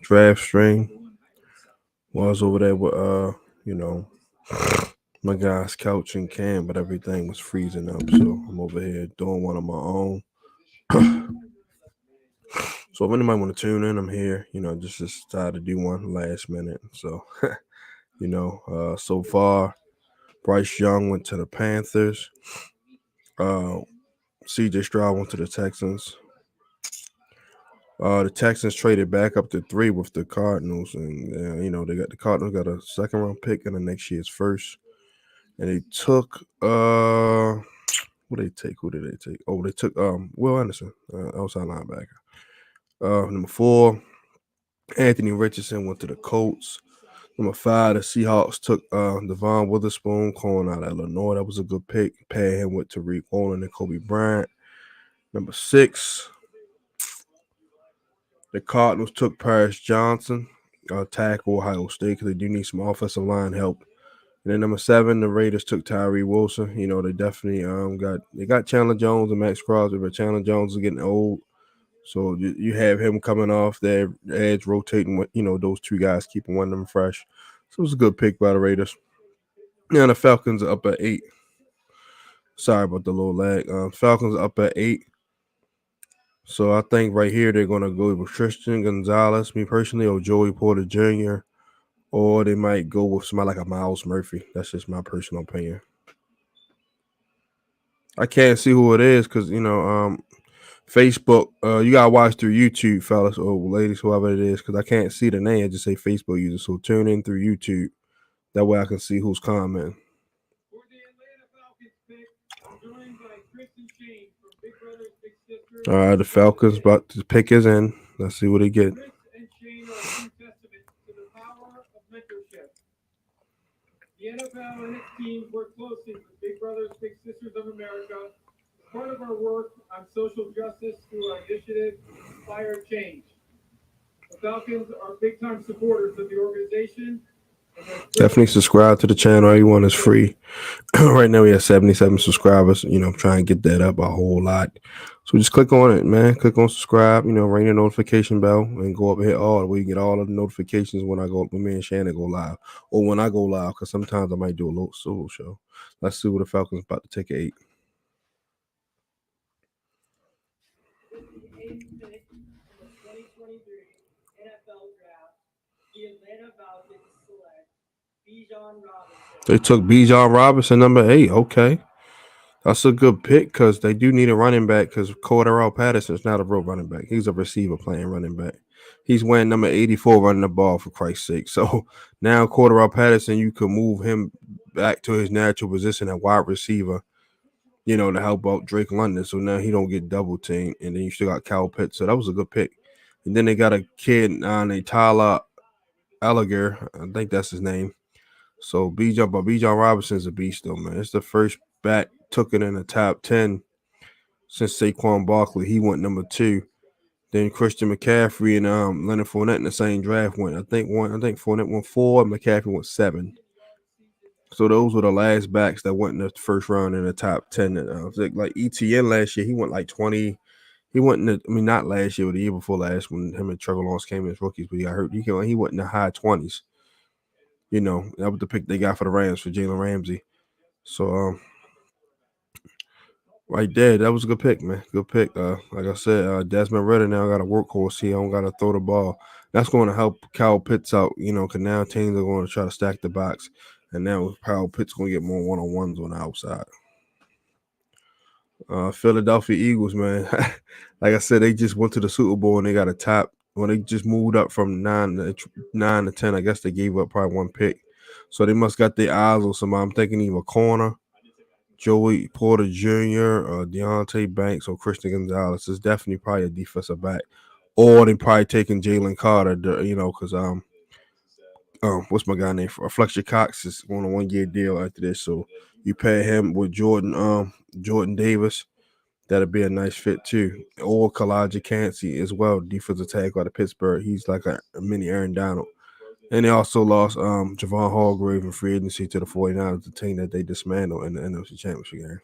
draft stream. Was over there with my guy's couch and cam, but everything was freezing up. So I'm over here doing one of my own. So if anybody want to tune in, I'm here. Just decided to do one last minute. So so far Bryce Young went to the Panthers. Uh, C.J. Stroud went to the Texans. The Texans traded back up to 3 with the Cardinals, and they got the Cardinals got a second round pick in the next year's first, and they took what did they take? Who did they take? Oh, they took Will Anderson, outside linebacker. Number 4, Anthony Richardson went to the Colts. Number 5, the Seahawks took Devon Witherspoon, calling out of Illinois. That was a good pick. Paired him with Tariq Woolen and Kobe Bryant. Number 6, the Cardinals took Paris Johnson, tackle Ohio State, because they do need some offensive line help. And then number 7, the Raiders took Tyree Wilson. They definitely got Chandler Jones and Max Crosby, but Chandler Jones is getting old. So you have him coming off their edge, rotating with those two guys, keeping one of them fresh. So it was a good pick by the Raiders. Yeah, the Falcons are up at 8. Sorry about the little lag. Falcons are up at 8. So I think right here they're gonna go with Christian Gonzalez, me personally, or Joey Porter Jr., or they might go with somebody like a Miles Murphy. That's just my personal opinion. I can't see who it is because Facebook. You gotta watch through YouTube, fellas or ladies, whoever it is, because I can't see the name. I just say Facebook user. So tune in through YouTube. That way I can see who's commenting. All right, the Falcons about to pick his in. Let's see what they get. The NFL and its teams work closely with Big Brothers Big Sisters of America. Part of our work on social justice through our initiative, Inspire Change. The Falcons are big-time supporters of the organization. Definitely subscribe to the channel. Everyone is free. Right now we have 77 subscribers. Trying to get that up a whole lot. So just click on it, man. Click on subscribe. Ring the notification bell and go up and hit all. Where you get all of the notifications when I go, when me and Shannon go live, or when I go live. Because sometimes I might do a little solo show. Let's see what the Falcons about to take at 8. They took Bijan Robinson, number 8. Okay. That's a good pick because they do need a running back because Cordarrelle Patterson is not a real running back. He's a receiver playing running back. He's wearing number 84 running the ball, for Christ's sake. So now Cordarrelle Patterson, you can move him back to his natural position at wide receiver, to help out Drake London. So now he don't get double teamed. And then you still got Kyle Pitts. So that was a good pick. And then they got a kid named Tyler Alliger. I think that's his name. So Bijan Robinson's a beast though, man. It's the first back took it in the top 10 since Saquon Barkley. He went number 2. Then Christian McCaffrey and Leonard Fournette in the same draft went. I think Fournette went 4, McCaffrey went 7. So those were the last backs that went in the first round in the top 10. Like ETN last year, he went like 20. He went in not last year, but the year before last, when him and Trevor Lawrence came in as rookies, but he got hurt. He went in the high 20s. That was the pick they got for the Rams for Jalen Ramsey. So right there, that was a good pick, man. Good pick. Like I said, Desmond Ritter now got a workhorse. He don't got to throw the ball. That's going to help Kyle Pitts out, because now teams are going to try to stack the box. And now Kyle Pitts going to get more one-on-ones on the outside. Philadelphia Eagles, man. Like I said, they just went to the Super Bowl and they got a top. When they just moved up from 9 to 10, I guess they gave up probably one pick. So they must got their eyes on somebody. I'm thinking either corner, Joey Porter Jr., Deontay Banks, or Christian Gonzalez. Is definitely probably a defensive back. Or they probably taking Jalen Carter, because what's my guy name? Fletcher Cox is on a 1-year deal after this. So you pair him with Jordan Davis. That'll be a nice fit too. Or Kalaja Kancey as well, defensive tackle out of Pittsburgh. He's like a mini Aaron Donald. And they also lost Javon Hargrave in free agency to the 49ers, the team that they dismantled in the NFC Championship game.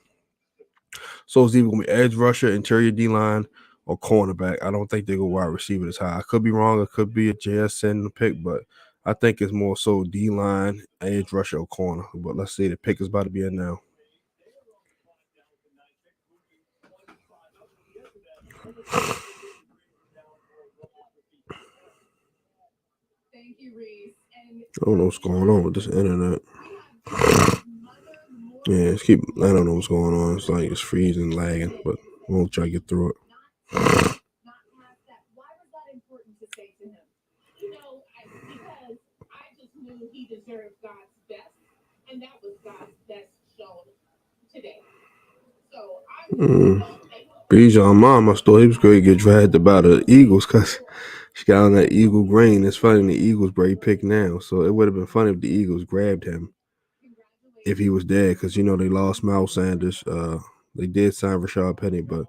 So it's either going to be edge rusher, interior D-line, or cornerback. I don't think they go wide receiver this high. I could be wrong. It could be a JSN pick, but I think it's more so D line, edge rusher, or corner. But let's see, the pick is about to be in now. I don't know what's going on with this internet. Yeah, I don't know what's going on. It's like it's freezing, lagging, but we'll try to get through it. Bijan Mom, I thought he was going to get drafted by the Eagles because she got on that Eagle green. It's funny the Eagles break pick now, so it would have been funny if the Eagles grabbed him if he was dead because they lost Miles Sanders. They did sign Rashad Penny, but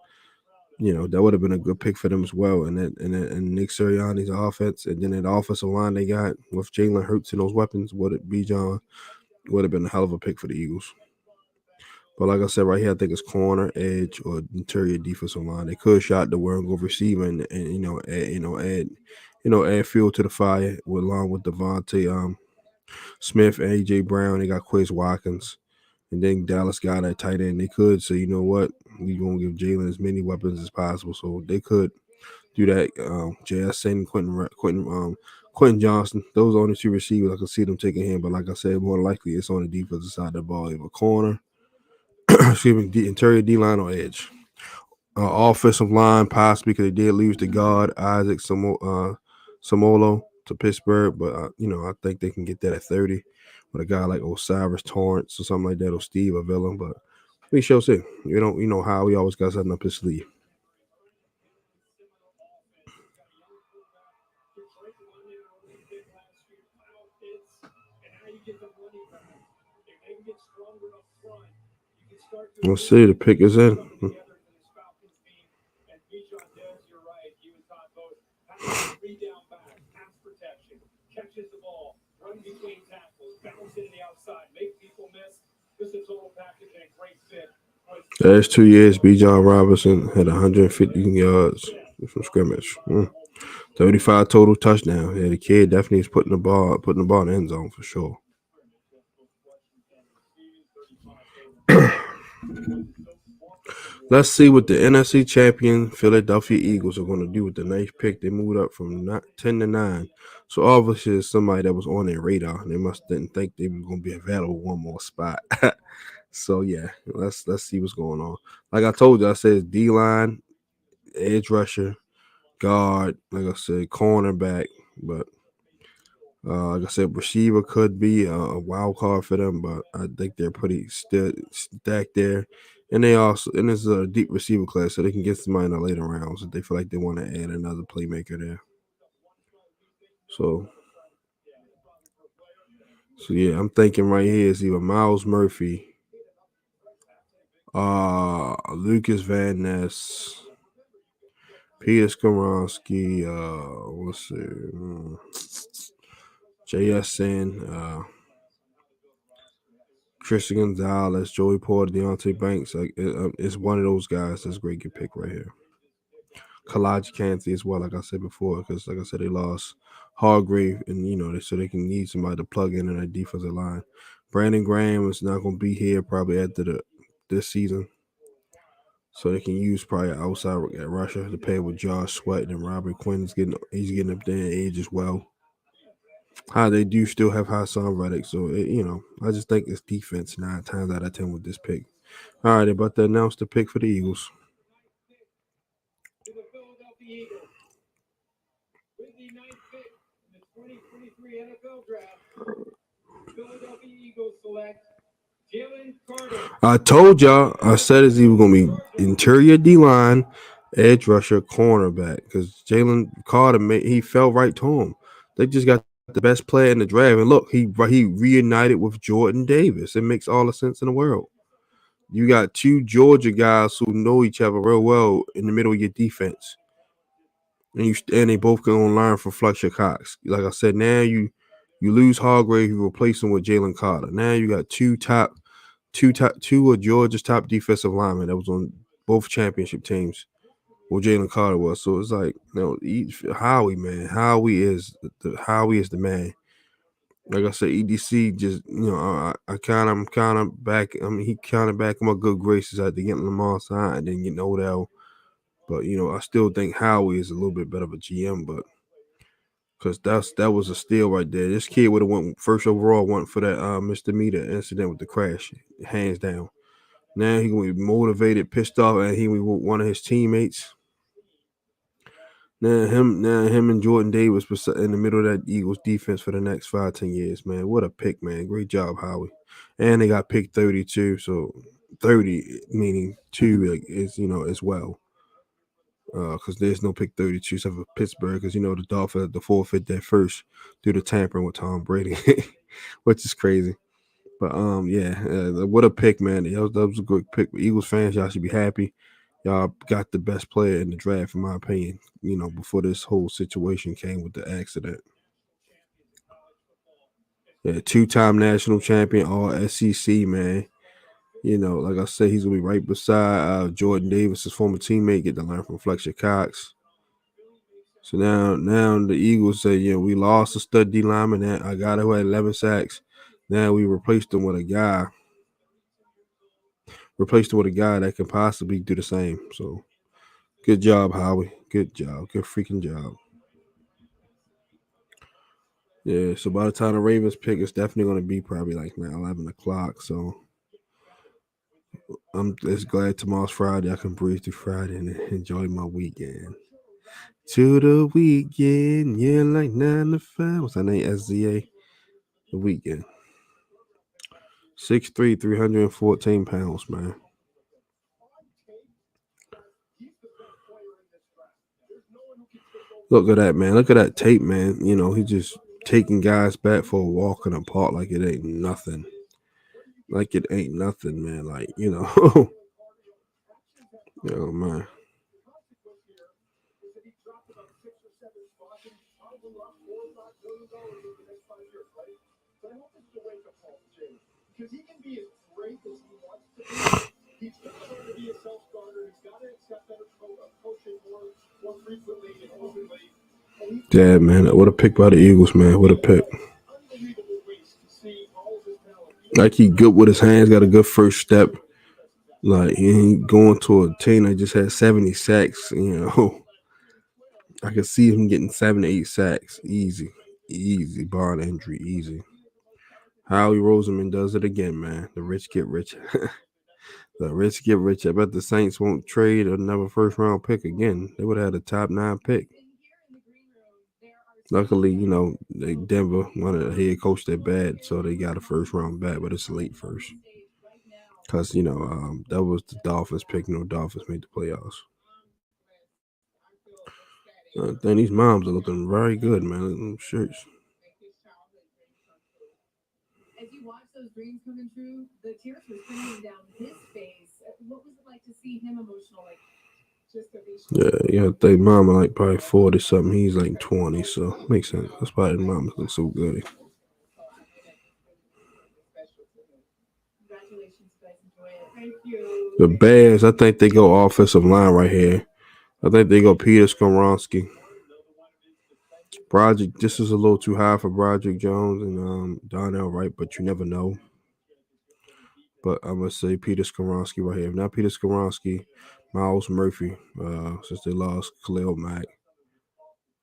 that would have been a good pick for them as well. And Nick Sirianni's offense, and then that offensive line they got with Jalen Hurts and those weapons, Bijan would have been a hell of a pick for the Eagles. But like I said, right here, I think it's corner, edge, or interior defensive line. They could shot the word and go receiver and add fuel to the fire along with Devontae Smith and AJ Brown. They got Quez Watkins, and then Dallas got that tight end. They could say, you know what, we're gonna give Jalen as many weapons as possible. So they could do that. JSN, Quentin Johnson. Those are only two receivers I can see them taking him. But like I said, more likely it's on the defensive side of the ball, either corner. Excuse me, interior D line or edge. Offensive line, possibly because they did lose the guard Isaac Samolo to Pittsburgh, but I think they can get that at 30 with a guy like Osiris Torrance or something like that, or Steve Avila. But we shall see. How we always got something up his sleeve. Let's see, the pick is in. Last 2 years, Bijan Robinson had 150 yards from scrimmage. 35 total touchdowns. Yeah, the kid definitely is putting the ball in the end zone for sure. Let's see what the NFC champion Philadelphia Eagles are going to do with the ninth pick. They moved up from 10 to 9. So obviously it's somebody that was on their radar. They didn't think they were going to be available one more spot. So yeah, let's see what's going on. Like I told you, I said D-line, edge rusher, guard, like I said, cornerback, but like I said, receiver could be a wild card for them, but I think they're pretty still stacked there. And this is a deep receiver class, so they can get somebody in the later rounds if they feel like they want to add another playmaker there. So yeah, I'm thinking right here is either Myles Murphy, Lucas Van Ness, Peter Skoronski, let's see, JSN, Christian Gonzalez, Joey Porter, Deontay Banks. It's one of those guys that's a great good pick right here. Kalijah Kancey as well, like I said before, because like I said, they lost Hargrave, and so they can need somebody to plug in that defensive line. Brandon Graham is not going to be here probably after this season, so they can use probably outside at Russia to pay with Josh Sweat, and Robert Quinn getting up there in age as well. They do still have Hassan Reddick, so I just think it's defense 9 times out of 10 with this pick. All right, they're about to announce the pick for the Eagles. To the Philadelphia Eagles, with the 9th pick in the 2023 NFL Draft, Philadelphia Eagles select Jalen Carter. I told y'all, I said it's either going to be interior D-line, edge rusher, cornerback, because Jalen Carter, he fell right to him. They just got the best player in the draft, and look, he reunited with Jordan Davis. It makes all the sense in the world. You got two Georgia guys who know each other real well in the middle of your defense, and they both can learn from Fletcher Cox. Like I said, now you lose Hargrave, you replace him with Jalen Carter. Now you got two of Georgia's top defensive linemen that was on both championship teams. Well, Jalen Carter was. So it's like, Howie, man. Howie is the man. Like I said, EDC just, I'm kind of back. I mean, he kind of back in my good graces after getting Lamar signed and then getting Odell. But I still think Howie is a little bit better of a GM, but because that was a steal right there. This kid would have went first overall, went for that misdemeanor incident with the crash, hands down. Now he gonna be motivated, pissed off, and he with one of his teammates. Now him and Jordan Davis was in the middle of that Eagles defense for the next 5-10 years, man. What a pick, man. Great job, Howie. And they got picked 32, so 30 meaning 2 is as well. Because there's no pick 32 except for Pittsburgh, because the Dolphins had to forfeit that first due to tampering with Tom Brady, which is crazy. But what a pick, man. That was a good pick. Eagles fans, y'all should be happy. Y'all got the best player in the draft, in my opinion, before this whole situation came with the accident. Yeah, 2-time national champion, all SEC, man. Like I said, he's gonna be right beside Jordan Davis, his former teammate, get to learn from Fletcher Cox. So now the Eagles say, we lost a stud D lineman. I got who had 11 sacks. Now we replaced him with a guy that can possibly do the same. So good job, Howie. Good job. Good freaking job. Yeah, so by the time the Ravens pick, it's definitely going to be probably like 11 o'clock. So I'm just glad tomorrow's Friday. I can breathe through Friday and enjoy my weekend. To the weekend, yeah, like 9 to 5. What's that name? SZA. The weekend. 6'3", 314 pounds, man. Look at that, man. Look at that tape, man. He just taking guys back for a walk in the park like it ain't nothing. Like it ain't nothing, man. Like, man. Because he can be as great as he wants to be. He's got to learn to be a self-starter. He's got to accept that coaching more frequently and openly. Yeah, man. What a pick by the Eagles, man. What a pick. Like, he good with his hands, got a good first step. Like, he ain't going to a team that just had 70 sacks, I could see him getting 7 to 8 sacks. Easy, barring injury, easy. Howie Roseman does it again, man. The rich get richer. The rich get rich. I bet the Saints won't trade another first-round pick again. They would have had a top 9 pick. Luckily, Denver wanted a head coach that bad, so they got a first-round back, but it's late first. Because, that was the Dolphins pick. Dolphins made the playoffs. Then these moms are looking very good, man. Them shirts. As you watch those dreams coming true, the tears were streaming down his face. What was it like to see him emotional? Like, just to be yeah, they mama like probably 40 something. He's like 20, so makes sense. That's why the mama looks so good. Congratulations, guys. Enjoy it. Thank you. The Bears, I think they go offensive line right here. I think they go Peter Skoronski. Broderick, this is a little too high for Broderick Jones and Donnell Wright, but you never know. But I'm going to say Peter Skoronski right here. If not Peter Skoronski, Miles Murphy, since they lost Khalil Mack.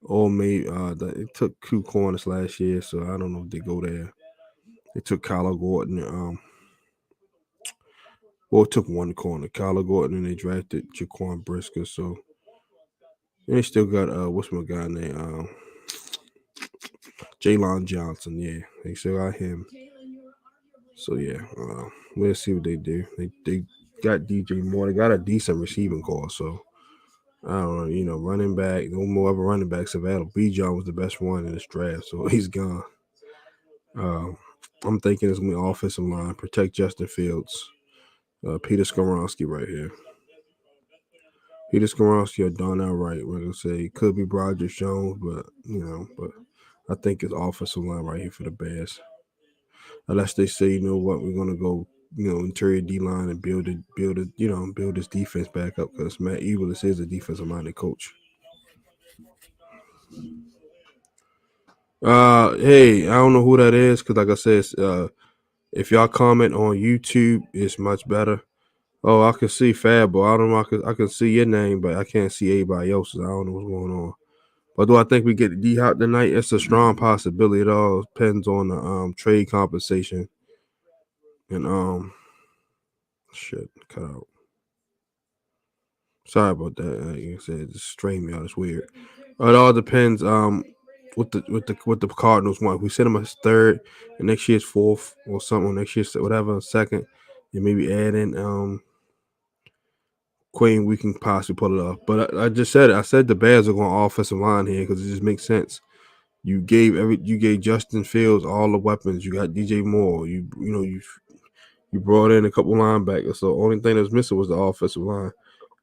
Or maybe it took 2 corners last year, so I don't know if they go there. They took Kyler Gordon. It took 1 corner, Kyler Gordon, and they drafted Jaquan Brisker. So they still got what's my guy name? Jalen Johnson. Yeah, they still got him. So yeah, we'll see what they do. They got DJ Moore. They got a decent receiving core. So I don't know. Running back. No more other running backs available. Bijan was the best one in this draft, so he's gone. I'm thinking it's gonna be offensive line. Protect Justin Fields. Peter Skoronski right here. Peter Skoronski or Donnell Wright. We're gonna say it could be Broderick Jones, but I think it's offensive line right here for the Bears. Unless they say, you know what, we're gonna go interior D line and build his defense back up because Matt Eberflus is a defensive minded coach. Hey, I don't know who that is because, like I said, if y'all comment on YouTube, it's much better. Oh, I can see Fab, I don't know. I can see your name, but I can't see anybody else's. I don't know what's going on. But do I think we get D Hop tonight? It's a strong possibility. It all depends on the trade compensation and shit cut out. Sorry about that. Like I said, just strain me out. It's weird. It all depends. What the Cardinals want. If we send them as third, and next year's fourth or something. Next year's whatever second, and maybe add in Queen, we can possibly pull it off. But I just said it. I said the Bears are going offensive line here because it just makes sense. You gave Justin Fields all the weapons. You got DJ Moore. You brought in a couple linebackers. So the only thing that was missing was the offensive line.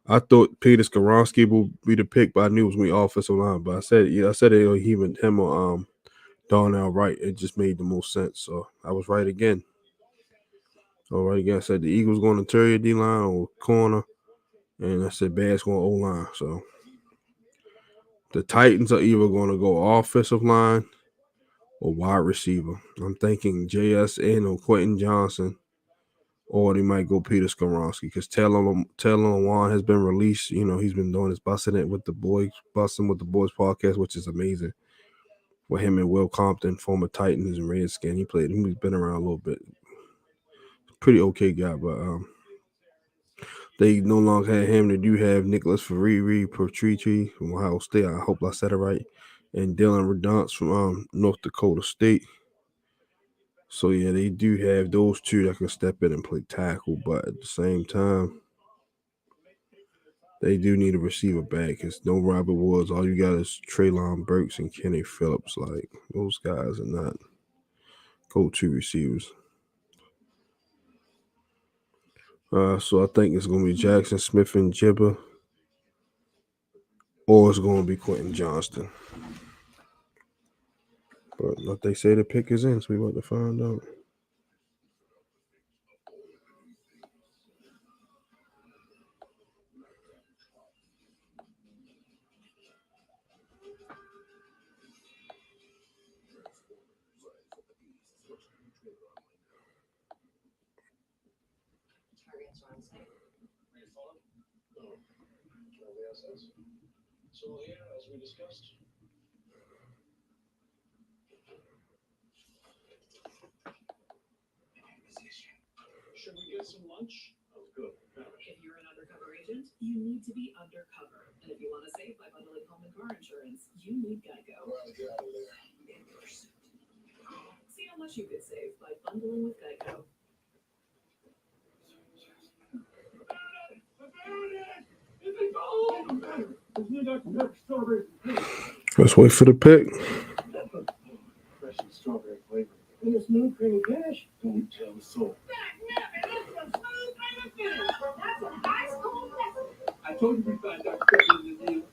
I thought Peter Skoronski would be the pick, but I knew it was going to be offensive line. But I said him or Darnell Wright. It just made the most sense. So I was right again. All right again. I said the Eagles going interior D line or corner. And I said Bears going O-line. So the Titans are either going to go offensive line or wide receiver. I'm thinking JSN or Quentin Johnson, or they might go Peter Skoronski because Taylor Lewan has been released. He's been doing his busting with the boys podcast, which is amazing. With him and Will Compton, former Titans and Redskin, he's been around a little bit. Pretty okay guy, but they no longer have him. They do have Nicholas Patrici from Ohio State. I hope I said it right. And Dylan Redance from North Dakota State. So, yeah, they do have those two that can step in and play tackle. But at the same time, they do need a receiver back. It's no Robert Woods. All you got is Treylon Burks and Kenny Phillips. Like, those guys are not go-to receivers. So I think it's going to be Jackson Smith and Jibba, or it's going to be Quentin Johnston. But like they say, the pick is in, so we want to find out. So, yeah, as we discussed. Should we get some lunch? Oh, good. If you're an undercover agent, you need to be undercover. And if you want to save by bundling home and car insurance, you need Geico. See how much you could save by bundling with Geico. Let's wait for the pick. Fresh and strawberry flavor. And it's new creamy finish. Don't tell the soul. I told you we find out better than you.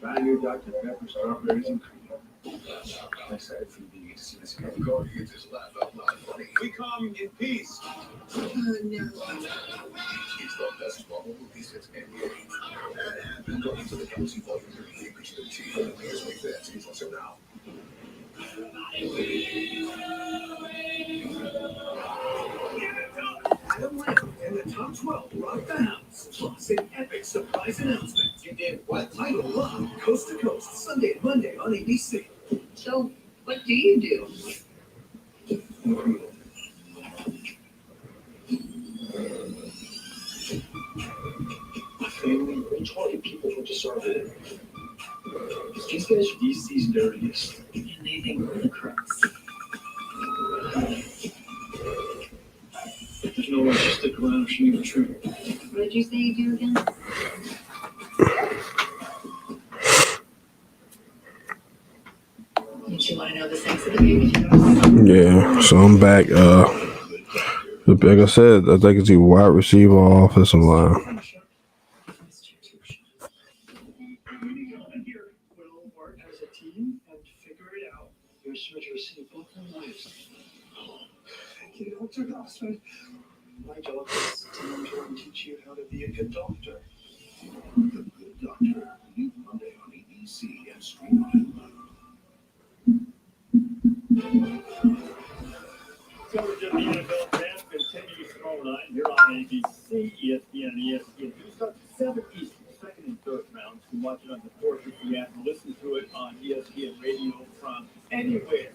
Try new Dr. Pepper strawberries and cream. I'm excited for you to see this guy. You just laugh out loud funny. We come in peace. Oh, no. It's the best Marvel movies since Endgame. And going to the Galaxy Volume 38 reached their team. Here's my fans. He's also now. Adam Lambert and the top 12 rock the house. Plus an epic surprise announcement. You did what? Title Love, Coast to Coast, Sunday and Monday on ABC. So, what do you do? Family retarded people who deserve it. These guys are DC's dirtiest. And they think we're the crooks. There's no way she'll stick around if she ain't the truth. What did you say you do again? Did you want to know the sex of the baby too? Yeah, so I'm back. Like I said, I think it's either wide receiver or offensive line. We need to come in here. We'll work as a team and figure it out. What's your husband? My job is to mentor and teach you how to be a good doctor. The Good Doctor, new Monday on ABC and stream on Coverage of the NFL Draft continues tomorrow night here on ABC, ESPN, and ESPN. You start at 7 Eastern, second and third rounds. You can watch it on the Fortress of the app and listen to it on ESPN Radio from anywhere.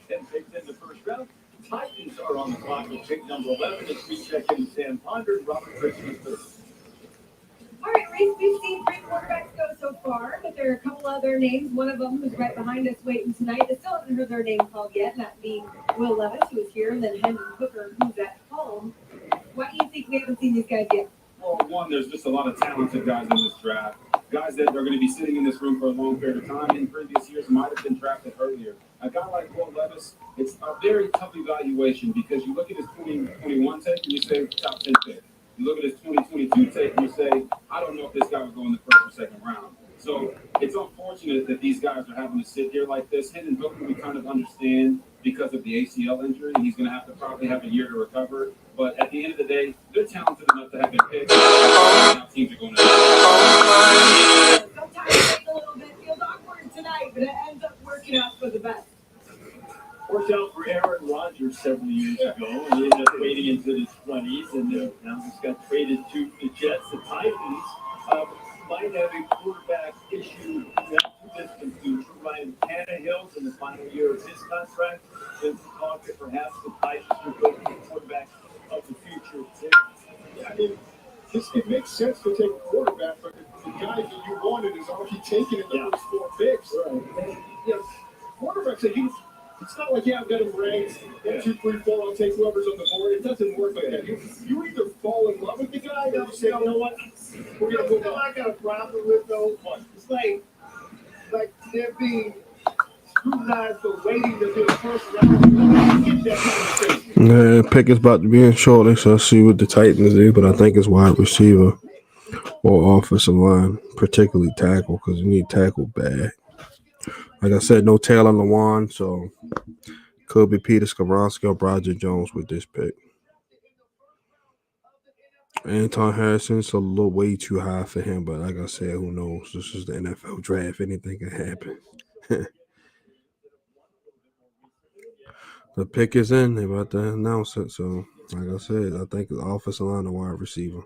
10 picks in the first round. Titans are on the clock with pick number 11. It's me checking Sam Ponder and Robert Christian third. All right, Reese, we've seen 3 quarterbacks go so far, but there are a couple other names. One of them who's right behind us waiting tonight. I still haven't heard their name called yet, that being Will Levis, who is here, and then Hendon Hooker, who's at home. Why do you think we haven't seen these guys yet? Well, one, there's just a lot of talented guys in this draft. Guys that are going to be sitting in this room for a long period of time. In previous years, might have been drafted earlier. A guy like Will Levis, it's a very tough evaluation because you look at his 2021 tape and you say top 10 pick. You look at his 2022 tape and you say, I don't know if this guy would go in the first or second round. So it's unfortunate that these guys are having to sit here like this. Hendon Hooker, we kind of understand because of the ACL injury. He's going to have to probably have a year to recover. But at the end of the day, they're talented enough to have their pick. Now teams are going to. Sometimes it takes a little bit, feels awkward tonight, but it ends up working out for the best. Worked out for Aaron Rodgers several years ago, and he ended up waiting into his 20s, and now he's got traded to the Jets. The Titans might have a quarterback issue not too distant future. Ryan Tannehill's in the final year of his contract. There's talk that perhaps the Titans will go to the quarterback of the future. I mean, it makes sense to take a quarterback, but the guy that you wanted is already taken in the first 4 picks. Right. And, quarterbacks, it's not like, I've got him ranked 1, 2, 3, 4. I'll take whoever's on the board. It doesn't work like that. You either fall in love with the guy, or you say, you know what, we're gonna move on. I got a problem with though. It's like they're being scrutinized for waiting to do the first round. Get that conversation. Yeah, pick is about to be in shortly, so I'll see what the Titans do. But I think it's wide receiver or offensive line, particularly tackle, because you need tackle bad. Like I said, no Taylor Lewan, so could be Peter Skoronski or Broderick Jones with this pick. Anton Harrison's a little way too high for him, but like I said, who knows? This is the NFL draft. Anything can happen. The pick is in. They're about to announce it. So, like I said, I think it's offensive line and wide receiver.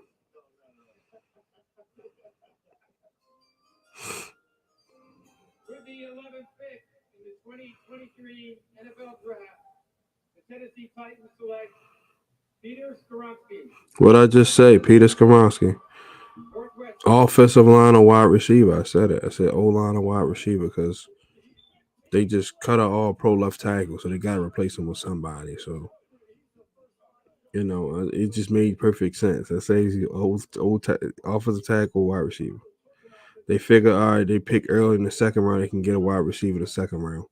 With the 11th pick in the 2023 NFL Draft, the Tennessee Titans select Peter Skoronski. What'd I just say? Peter Skoronski. Northwest. Offensive line or wide receiver. I said it. I said O-line or wide receiver because they just cut an all-pro left tackle, so they got to replace him with somebody. So, it just made perfect sense. I say he's offensive tackle, wide receiver. They figure, all right, they pick early in the second round, they can get a wide receiver in the second round.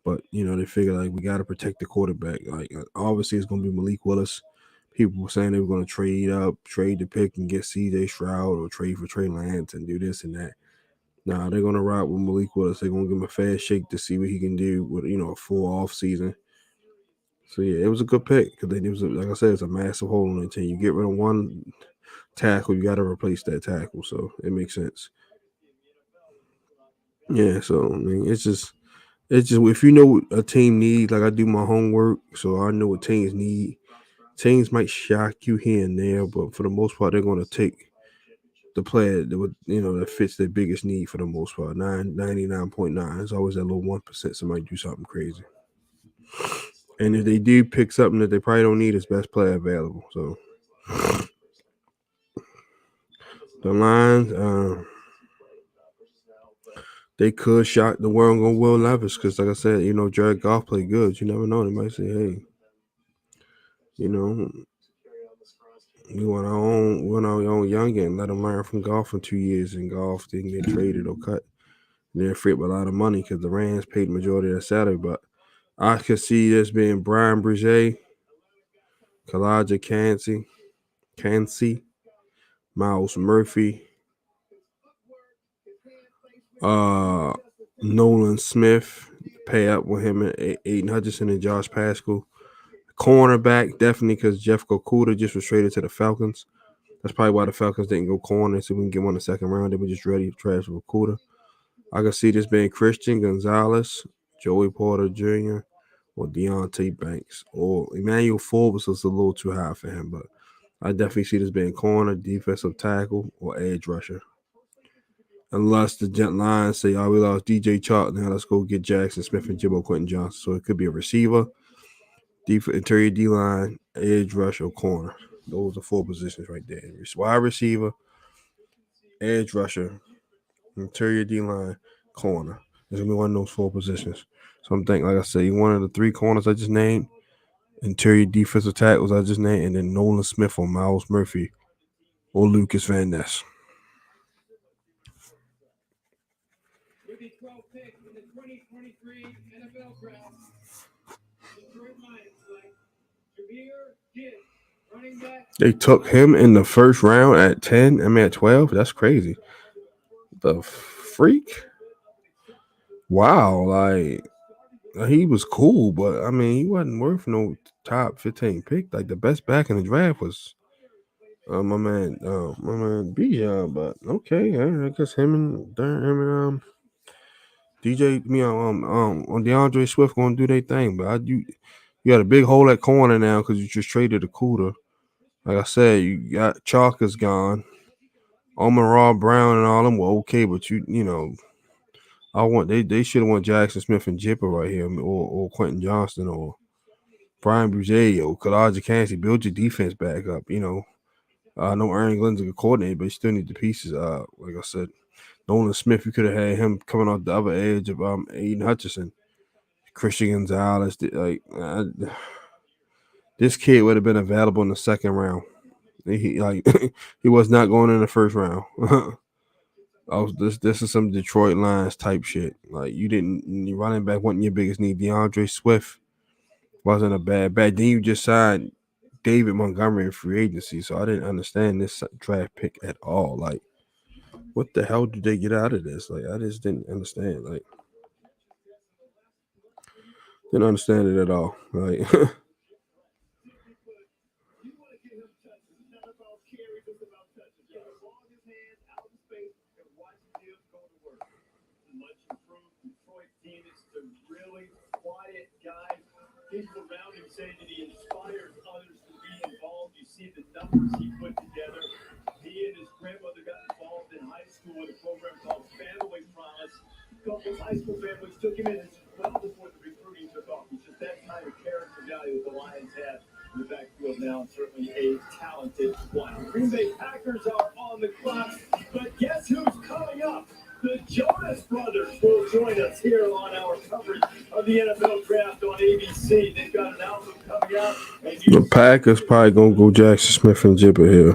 But, they figure, we got to protect the quarterback. Obviously, it's going to be Malik Willis. People were saying they were going to trade the pick and get C.J. Stroud or trade for Trey Lance and do this and that. Nah, they're going to ride with Malik Willis. They're going to give him a fast shake to see what he can do with, a full off season. So, yeah, it was a good pick because like I said, it's a massive hole in the team. You get rid of one tackle, you got to replace that tackle. So, it makes sense. Yeah, so, I mean, it's just if you know what a team needs, like I do my homework, so I know what teams need. Teams might shock you here and there, but for the most part, they're going to take the player that would, that fits their biggest need for the most part. 99.9. There's always that little 1% somebody do something crazy. And if they do pick something that they probably don't need, it's best player available. So the Lions, they could shock the world on Will Levis because, like I said, Jared Goff played good. You never know. They might say, hey, we want our own youngin, and let them learn from Goff for 2 years, and Goff didn't get traded or cut. They're free up a lot of money because the Rams paid the majority of their salary. But I could see this being Brian Boucher, Kalijah Cansey, Miles Murphy, Nolan Smith, pay up with him and Aiden Hutchinson and Josh Pascal. Cornerback, definitely, because Jeff Okudah just was traded to the Falcons. That's probably why the Falcons didn't go corner, so we can get one in the second round. They were just ready to trash with Okudah. I can see this being Christian Gonzalez, Joey Porter Jr., or Deontay Banks. Or Emmanuel Forbes was a little too high for him, but I definitely see this being corner, defensive tackle, or edge rusher. Unless the Lions say, we lost DJ Chark, now let's go get Jackson Smith and Jimbo Quentin Johnson. So it could be a receiver, interior D-line, edge rush, or corner. Those are 4 positions right there. Wide receiver, edge rusher, interior D-line, corner. There's going to be one of those 4 positions. So I'm thinking, like I said, one of the 3 corners I just named, interior defensive tackles I just named, and then Nolan Smith or Miles Murphy or Lucas Van Ness. With the 12th pick in the 2023 NFL Draft, Detroit Lions select Jahmyr Gibbs, running back. They took him in the first round at 10. At 12. That's crazy. The freak. Wow, like he was cool, but I mean he wasn't worth no top 15 pick. Like the best back in the draft was my man Bijan. But okay, I guess him and DJ, on DeAndre Swift gonna do their thing. But you got a big hole at corner now because you just traded Okudah. Like I said, you got Chalk is gone. Amon-Ra Brown and all them were okay, but they should have won Jackson Smith and Jipper right here, or Quentin Johnston or Brian Boucher or Kalaja Cansey. Build your defense back up. I know Aaron Glenn's a good coordinator, but you still need the pieces. Like I said, Nolan Smith, you could have had him coming off the other edge of Aiden Hutchinson, Christian Gonzalez. This kid would have been available in the second round. He was not going in the first round. This is some Detroit Lions type shit. Like your running back wasn't your biggest need. DeAndre Swift wasn't a bad. Then you just signed David Montgomery in free agency, so I didn't understand this draft pick at all. Like, what the hell did they get out of this? Like, I just didn't understand. Like, didn't understand it at all. Like. People around him say that he inspires others to be involved. You see the numbers he put together. He and his grandmother got involved in high school with a program called Family Promise. A couple of high school families took him in well before the recruiting took off. He's just that kind of character value that the Lions have in the backfield now, and certainly a talented one. Green Bay Packers are on the clock, but guess who's coming up? The Jonas Brothers will join us here on our coverage of the NFL Draft on ABC. They've got an album coming out. The Packers probably going to go Jackson Smith and Jipper here.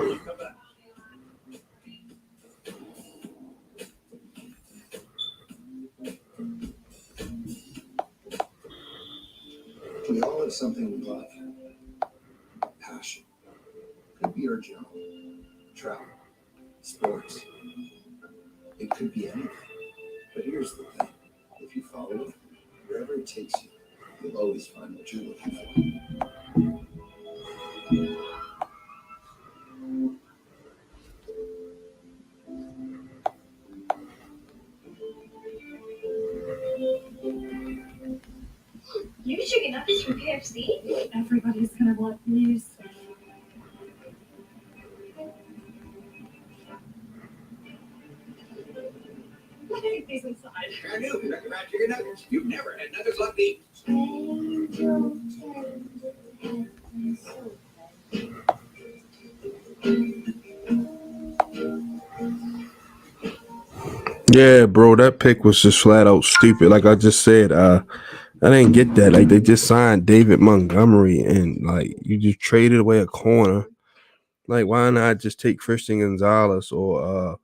We all have something we love. Passion. Could be our job, travel, sports. It could be anything. But here's the thing. If you follow it, wherever it takes you, you'll always find what you're looking for. New chicken nuggets from KFC? Everybody's gonna want news. Take these inside. I knew. Talking about chicken nuggets. You've never had nuggets like these. Yeah, bro, that pick was just flat out stupid. Like I just said, I didn't get that. Like they just signed David Montgomery, and like you just traded away a corner. Like why not just take Christian Gonzalez or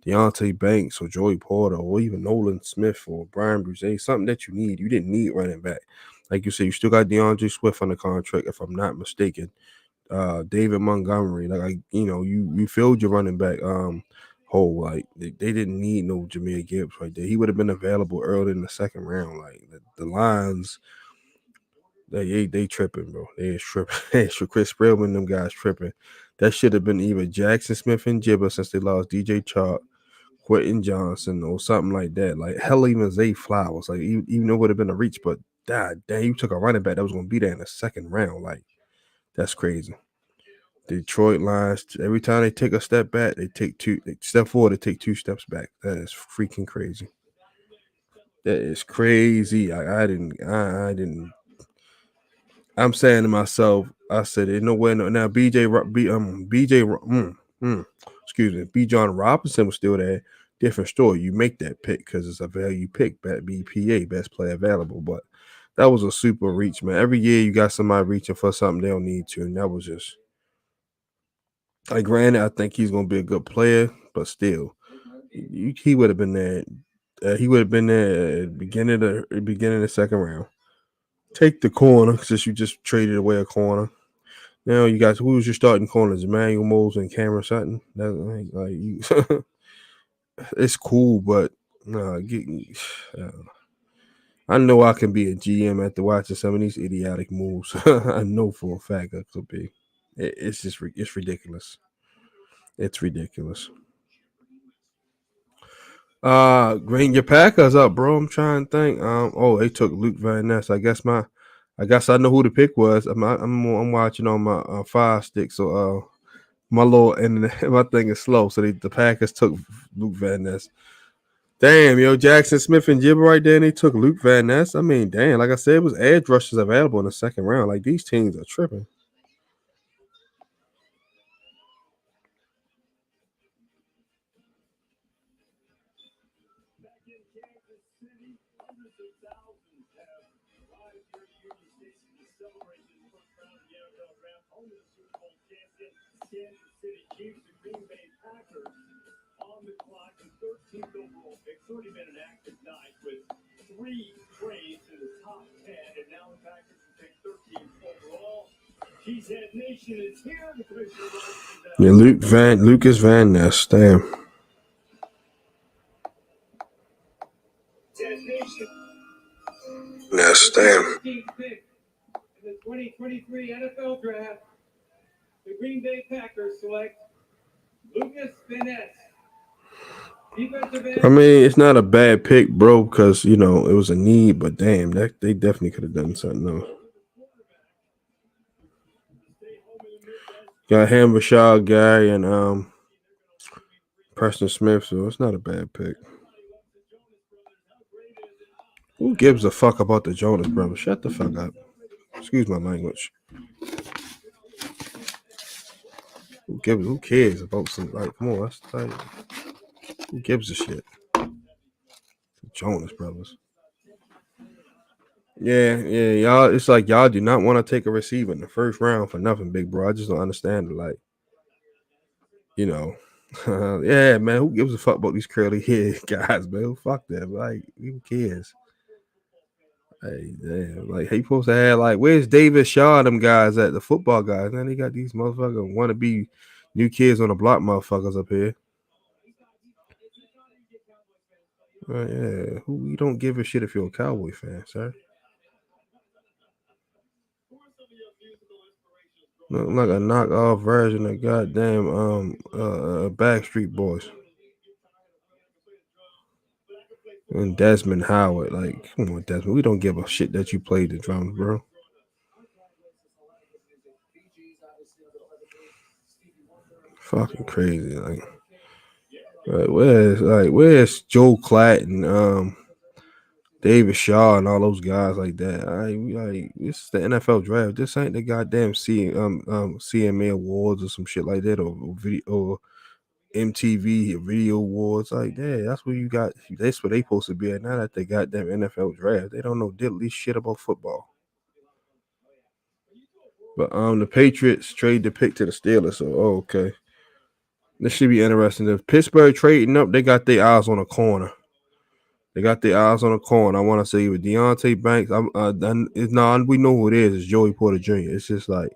Deontay Banks or Joey Porter or even Nolan Smith or Brian Boucher, something that you need. You didn't need running back. Like you said, you still got DeAndre Swift on the contract, if I'm not mistaken. David Montgomery, you filled your running back hole. Like they didn't need no Jahmyr Gibbs right there. He would have been available early in the second round. Like the Lions They tripping, bro. They is tripping. Chris Sprillman, them guys tripping. That should have been either Jackson Smith and Jibba since they lost DJ Chark, Quentin Johnson, or something like that. Like hell, even Zay Flowers. Like even though it would have been a reach, but damn, you took a running back that was going to be there in the second round. Like that's crazy. Detroit Lions. Every time they take a step back, they take two. They step forward, they take 2 steps back. That is freaking crazy. That is crazy. I didn't. I'm saying to myself, I said, "There's no way." Now, excuse me, B. John Robinson was still there. Different story. You make that pick because it's a value pick. BPA, best player available. But that was a super reach, man. Every year you got somebody reaching for something they don't need to, and that was just. Like, granted, I think he's going to be a good player, but still, he would have been there. He would have been there at the beginning of the second round. Take the corner since you just traded away a corner. Now you guys, who's your starting corners? Emmanuel Moles and Cameron Sutton. It's cool, but I know I can be a GM after watching some of these idiotic moves. I know for a fact I could be. It's ridiculous. It's ridiculous. Green, your Packers up, bro. I'm trying to think. They took Luke Van Ness. I guess I know who the pick was. I'm watching on my Fire Stick, so my little and my thing is slow. So the Packers took Luke Van Ness. Damn, yo, Jackson Smith and Jibba right there, and they took Luke Van Ness. I mean, damn, like I said, it was edge rushers available in the second round. Like these teams are tripping. On the clock, and 13th overall pick. It's already been an active night with 3 trades in the top 10, and now the Packers will take 13th overall. Cheesehead Nation is here. The commissioner Lucas Van Ness. Damn. Yes, damn. 13th pick in the 2023 NFL Draft, the Green Bay Packers select Lucas Van Ness. I mean, it's not a bad pick, bro, because it was a need, but damn, that they definitely could have done something else. Got Ham Rashad guy and Preston Smith, so it's not a bad pick. Who gives a fuck about the Jonas Brothers? Shut the fuck up. Excuse my language. Who cares about some come on, that's like who gives a shit? The Jonas Brothers. Yeah, y'all. It's like y'all do not want to take a receiver in the first round for nothing, big bro. I just don't understand it. Like, yeah, man. Who gives a fuck about these curly hair guys, man? Fuck them. Like, who cares? Hey, damn. Like, he supposed to have where's David Shaw? Them guys at the football guys. Now they got these motherfuckers want to be new kids on the block, motherfuckers up here. Yeah, you don't give a shit if you're a Cowboy fan, sir. Look like a knockoff version of goddamn Backstreet Boys. And Desmond Howard, like, come on, Desmond. We don't give a shit that you played the drums, bro. Fucking crazy, where's Joe Klatt and David Shaw and all those guys like that? This is the NFL draft. This ain't the goddamn CMA awards or some shit like that, or video or MTV video awards. Like, yeah, that's where you got. That's where they supposed to be at. Now that they goddamn NFL draft, they don't know diddly shit about football. But the Patriots trade the pick to the Steelers. So okay. This should be interesting. If Pittsburgh trading up, they got their eyes on a corner. I want to say with Deontay Banks. We know who it is. It's Joey Porter Jr. It's just like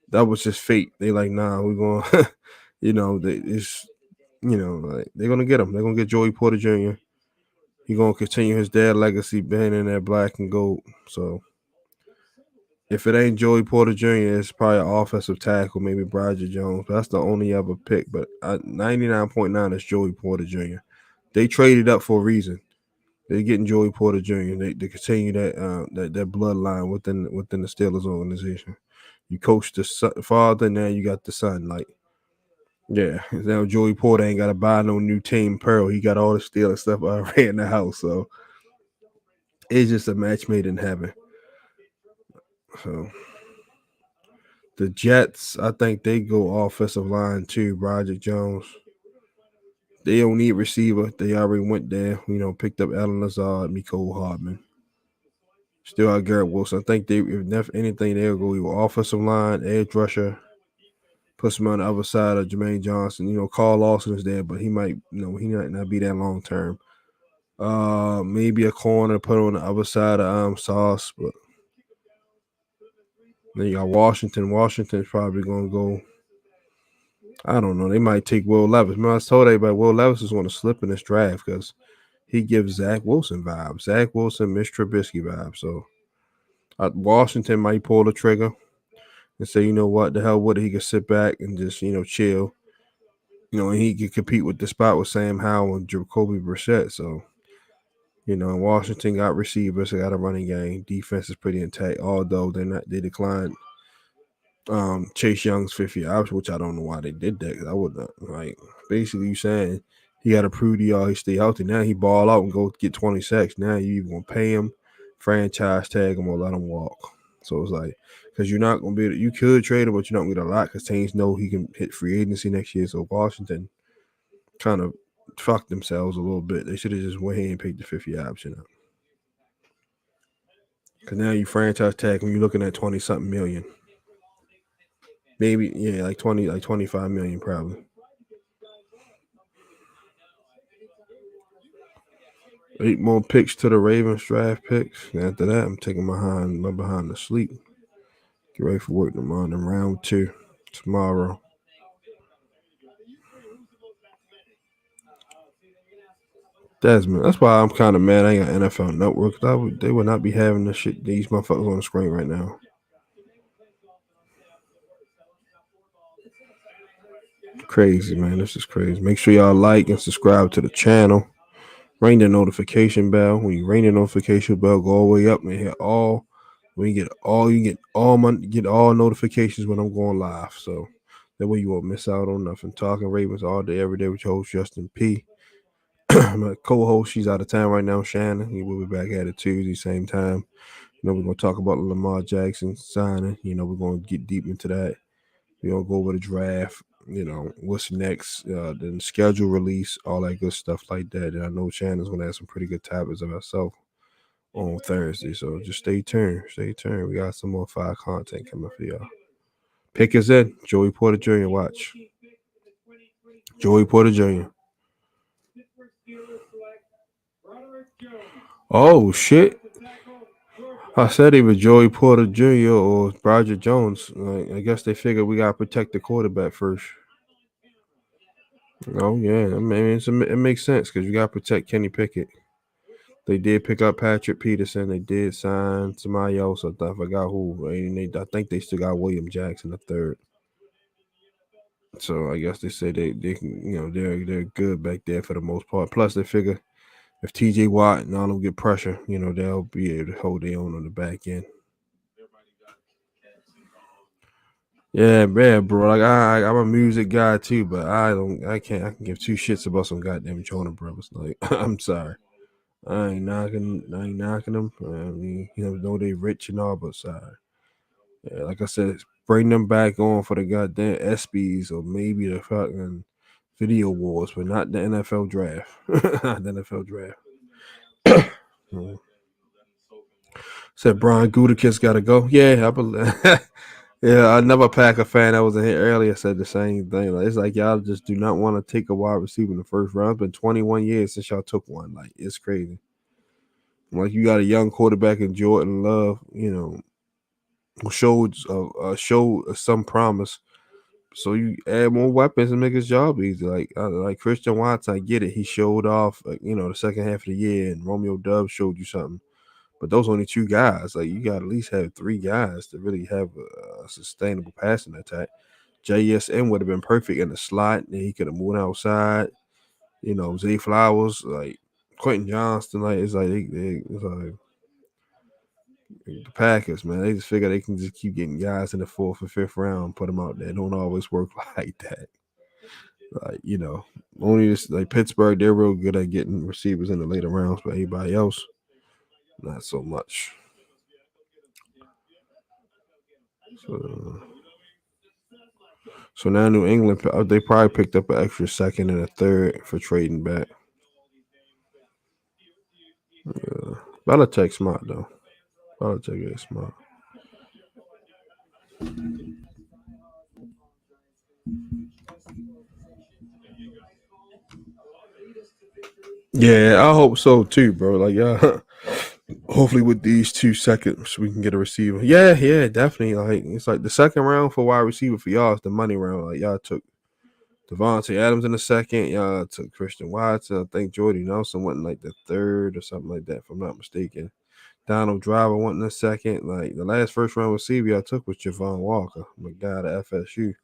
that was just fate. They like, nah, we're going. They're gonna get him. They're gonna get Joey Porter Jr. He's gonna continue his dad legacy, being in that black and gold. So If it ain't Joey Porter Jr., it's probably an offensive tackle, maybe Broderick Jones. That's the only other pick. But 99.9 is Joey Porter Jr. They traded up for a reason. They're getting Joey Porter Jr. They continue that bloodline within the Steelers organization. You coach the father, now you got the son. Like, yeah, now Joey Porter ain't got to buy no new team pearl. He got all the Steelers stuff already in the house. So it's just a match made in heaven. So the Jets, I think they go offensive line too. Broderick Jones. They don't need receiver. They already went there. Picked up Allen Lazard, Mecole Hardman. Still got Garrett Wilson. I think if anything, they'll go either offensive line, edge rusher, put some on the other side of Jermaine Johnson. Carl Lawson is there, but he might not be that long term. Maybe a corner put on the other side of Sauce, but then you got Washington. Washington's probably gonna go. I don't know. They might take Will Levis. I told everybody Will Levis is going to slip in this draft because he gives Zach Wilson vibes. Zach Wilson, Mitch Trubisky vibes. So Washington might pull the trigger and say, what the hell would he could sit back and just, chill. And he could compete with the spot with Sam Howell and Jacoby Brissett. So, Washington got receivers, they got a running game. Defense is pretty intact, although they declined Chase Young's 5th-year option, which I don't know why they did that. I would not basically you saying he got to prove to y'all he stay healthy. Now he ball out and go get 20 sacks. Now you either gonna pay him, franchise tag him, or let him walk. So it's like because you're not gonna be you could trade him, but you're not gonna get a lot because teams know he can hit free agency next year. So Washington kind of fucked themselves a little bit. They should have just went ahead and picked the 5th-year option up. Because now you franchise tag him, you're looking at 20-something million. Maybe, yeah, like 25 million probably. 8 more picks to the Ravens draft picks. And after that, I'm taking my behind to sleep. Get ready for work tomorrow in round 2 tomorrow. Desmond, that's why I'm kind of mad I ain't got NFL Network. They would not be having this shit, these motherfuckers on the screen right now. Crazy, man. This is crazy. Make sure y'all like and subscribe to the channel. Ring the notification bell. When you ring the notification bell, go all the way up and hit all. When you get all notifications when I'm going live. So that way you won't miss out on nothing. Talking Ravens all day, every day with your host Justin P. My co-host, she's out of town right now, Shannon. We will be back at it Tuesday, same time. We're gonna talk about Lamar Jackson signing. We're gonna get deep into that. We're gonna go over the draft. What's next, then schedule release, all that good stuff like that. And I know Shannon's gonna have some pretty good topics of herself on Thursday. So just stay tuned. Stay tuned. We got some more fire content coming for y'all. Pick is in. Joey Porter Jr. Watch. Joey Porter Jr. Oh shit. I said either Joey Porter Jr. or Broderick Jones. I guess they figured we gotta protect the quarterback first. Oh yeah, I mean it makes sense because you gotta protect Kenny Pickett. They did pick up Patrick Peterson. They did sign somebody else. I forgot who. I think they still got William Jackson III. So I guess they say they can they're good back there for the most part. Plus they figure if TJ Watt and all them get pressure, they'll be able to hold their own on the back end. Yeah, man, bro. Like I'm a music guy too, but I can give two shits about some goddamn Jonas Brothers. Like I'm sorry. I ain't knocking them. I mean, know they rich and all, but sorry. Yeah, like I said, bring them back on for the goddamn ESPYs or maybe the fucking video wars, but not the NFL draft. Not the NFL draft. Said Brian Gutekunst got to go. Yeah, I believe. Yeah, another Packer fan that was in here earlier said the same thing. Like, it's like y'all just do not want to take a wide receiver in the first round. It's been 21 years since y'all took one. Like, it's crazy. Like, you got a young quarterback in Jordan Love, showed some promise. So you add more weapons and make his job easy. Like Christian Watts, I get it. He showed off, the second half of the year, and Romeo Doubs showed you something. But those only 2 guys. Like you got to at least have 3 guys to really have a sustainable passing attack. JSN would have been perfect in the slot, and he could have moved outside. You know, Zay Flowers, like Quentin Johnston, like it's like it's like the Packers, man. They just figure they can just keep getting guys in the 4th or 5th round, put them out there. It don't always work like that. Like, you know, only this like Pittsburgh, they're real good at getting receivers in the later rounds, but everybody else, not so much. So now New England, they probably picked up an extra 2nd and a 3rd for trading back. Belichick smart though. Belichick is smart. Yeah, I hope so too, bro. Like, yeah, hopefully with these 2 seconds we can get a receiver. Yeah, definitely. Like, it's like the 2nd round for wide receiver for y'all is the money round. Like, y'all took Devontae Adams in the 2nd. Y'all took Christian Watson. I think Jordy Nelson went in like the 3rd or something like that, if I'm not mistaken. Donald Driver went in the 2nd. Like, the last first round receiver I took was Javon Walker, my guy to FSU.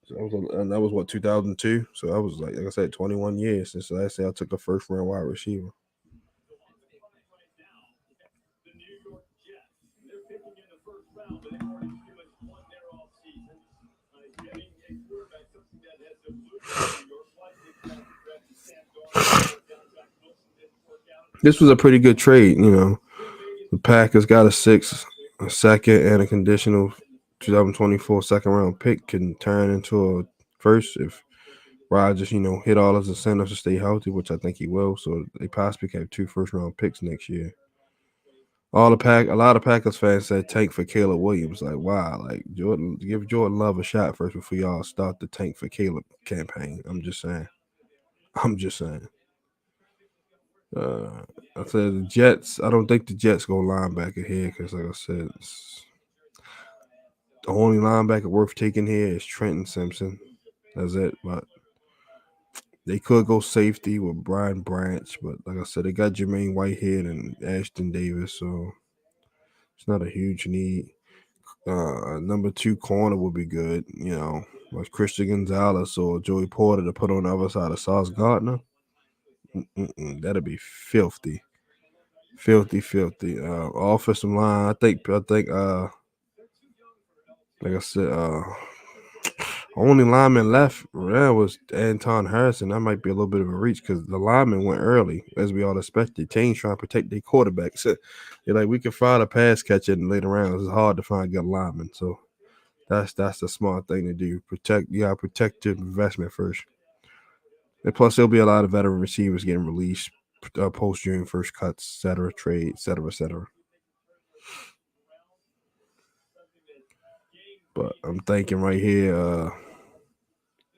So that was what, 2002. So that was like I said, 21 years since the last time I took a first round wide receiver. This was a pretty good trade, you know. The Packers got a 6th, a 2nd, and a conditional 2024 2nd round pick can turn into a 1st if Rodgers, you know, hit all his incentives to stay healthy, which I think he will. So they possibly have 2 first round picks next year. A lot of Packers fans said tank for Caleb Williams. Like, wow, like give Jordan Love a shot first before y'all start the tank for Caleb campaign. I'm just saying. I said the Jets. I don't think the Jets go linebacker here because, like I said, the only linebacker worth taking here is Trenton Simpson. That's it. But they could go safety with Brian Branch. But like I said, they got Jermaine Whitehead and Ashton Davis, so it's not a huge need. Number 2 corner would be good, you know, like Christian Gonzalez or Joey Porter to put on the other side of Sauce Gardner. That'd be filthy. Offensive line, I think like I said, only lineman left was Anton Harrison. That might be a little bit of a reach because the lineman went early, as we all expected. Teams trying to protect their quarterbacks. They're like, we can find a pass catcher in the later rounds. It's hard to find good linemen, so that's the smart thing to do. You gotta protect your investment first. And plus, there'll be a lot of veteran receivers getting released post June first cuts, etc., trade, etc. But I'm thinking right here,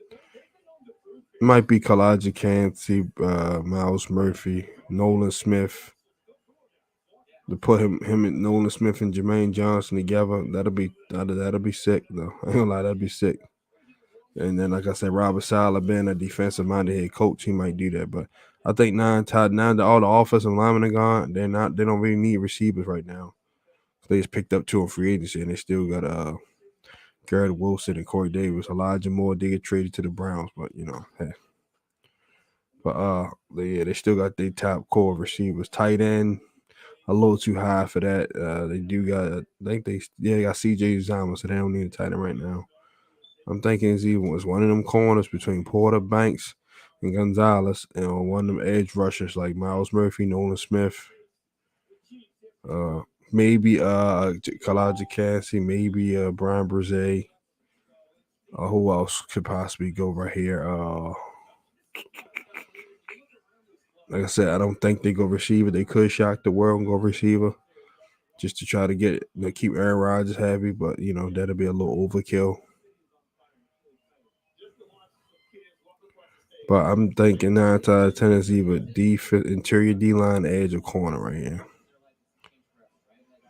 it might be Kalaji Kancey, Miles Murphy, Nolan Smith. To put him and Nolan Smith and Jermaine Johnson together, that'll be sick though. I ain't gonna lie, that'd be sick. And then, like I said, Robert Saleh being a defensive-minded head coach, he might do that. But I think now that all the offensive linemen are gone, they don't really need receivers right now. So they just picked up 2 on free agency, and they still got Garrett Wilson and Corey Davis. Elijah Moore did get traded to the Browns, but you know, hey. But they still got their top core receivers. Tight end, a little too high for that. They do got, I think they got CJ Uzomah, so they don't need a tight end right now. I'm thinking it's one of them corners between Porter, Banks, and Gonzalez, and one of them edge rushers like Miles Murphy, Nolan Smith, maybe Kalaji Cassie, maybe Brian Brzee. Who else could possibly go right here? Like I said, I don't think they go receiver. They could shock the world and go receiver just to try to keep Aaron Rodgers happy, but you know that'll be a little overkill. But I'm thinking 9 out of 10 is either interior D-line, edge, or corner right here.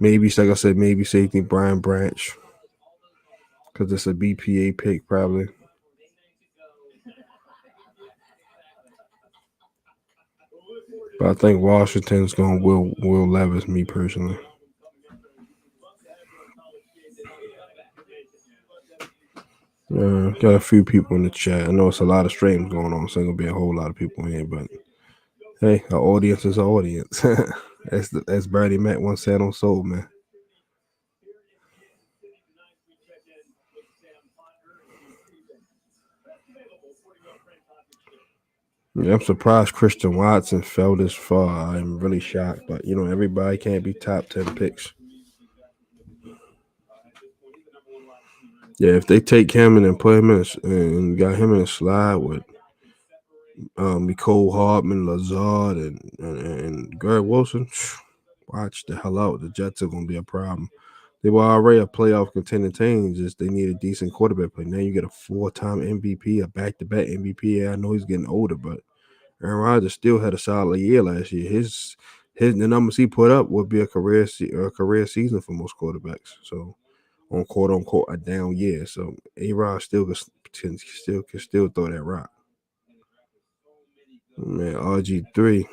Maybe, like I said, maybe safety Brian Branch because it's a BPA pick probably. But I think Washington's going to Will Levis, me personally. Got a few people in the chat. I know it's a lot of streams going on, so ain't going to be a whole lot of people in here. But, hey, our audience is our audience. As Bernie Mac once said on Soul, man. Yeah, I'm surprised Christian Watson fell this far. I'm really shocked. But, everybody can't be top 10 picks. Yeah, if they take him and then put him in and got him in a slide with Nicole Hardman, Lazard, and Greg Wilson, watch the hell out. The Jets are going to be a problem. They were already a playoff contending team. Just they need a decent quarterback play. Now you get a 4-time MVP, a back-to-back MVP. Yeah, I know he's getting older, but Aaron Rodgers still had a solid year last year. The numbers he put up would be a career season for most quarterbacks. So on quote unquote a down year. So A-Rod still can still throw that rock. Man, RG3. Yeah, I'm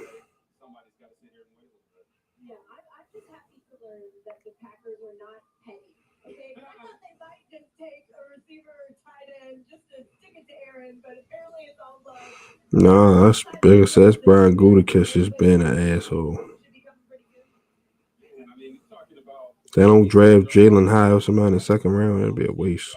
just happy to learn that the Packers are not petty. Okay, I thought they might just take a receiver or tight end just to stick it to Aaron, but apparently it's all love. No, that's big. That's Brian Gutekunst just being an asshole. They don't draft Jalen high or somebody in the second round. That'd be a waste.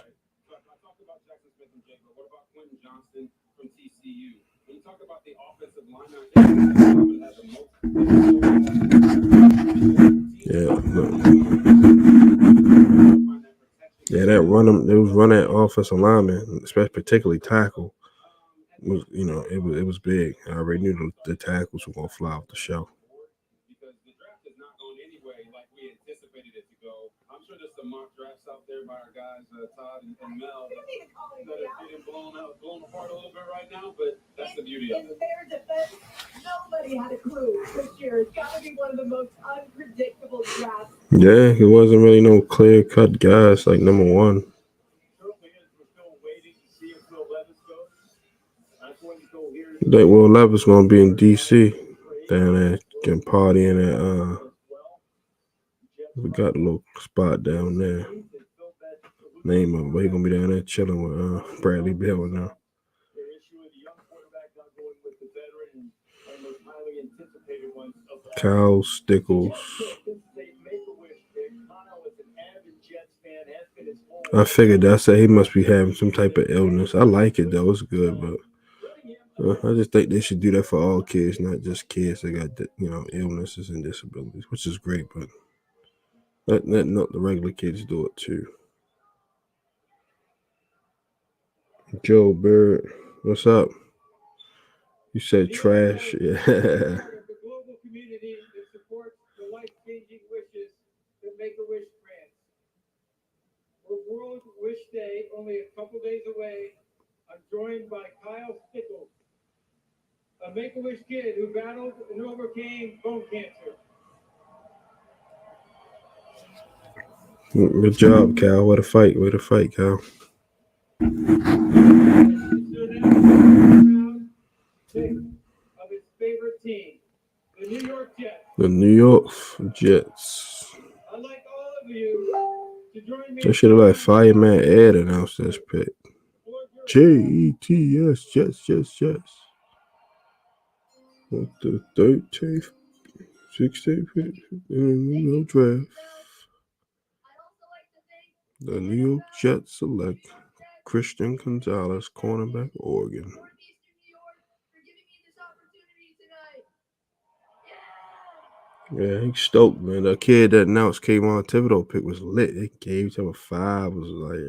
Yeah, that run that offensive lineman, especially particularly tackle, was it was big. I already knew the tackles were gonna fly off the shelf. Because the draft is not going anyway like we anticipated it to go. I'm sure there's some mock drafts out there by our guys, Todd and Mel, that are getting blown apart a little bit right now, but that's the beauty of it. In their defense, nobody had a clue this year. It's got to be one of the most unpredictable drafts. Yeah, it wasn't really no clear-cut guys like number one. Certainly is. We're still waiting to see if Will Levis goes. That's when you go here. I think Will Levis gonna be in DC down there getting partying at we got a little spot down there. Name of it, but he gonna be down there chilling with Bradley Beal now. Their issue with the young quarterback not going with the veteran and those highly anticipated ones. Kyle Stickles. I figured that's it. He must be having some type of illness. I like it though; it's good, but I just think they should do that for all kids, not just kids that got illnesses and disabilities, which is great. But let the regular kids do it too. Joe Bird, what's up? You said trash, yeah. The global community that supports the life-changing wishes that Make-A-Wish grants. For World Wish Day, only a couple days away, I'm joined by Kyle Stickles, a Make-A-Wish kid who battled and overcame bone cancer. Good job, Cal. Way to fight, Cal. Of his favorite team, the New York Jets. The New York Jets. I'd like all of you to join me. They should have let Fireman Ed announce this pick. Jets, Jets. What the 13th, 16th pick in the New York draft. The New York Jets select Christian Gonzalez, cornerback, Oregon. Yeah, he's stoked, man. The kid that announced Kayvon Thibodeau pick was lit. They gave him a 5. Was like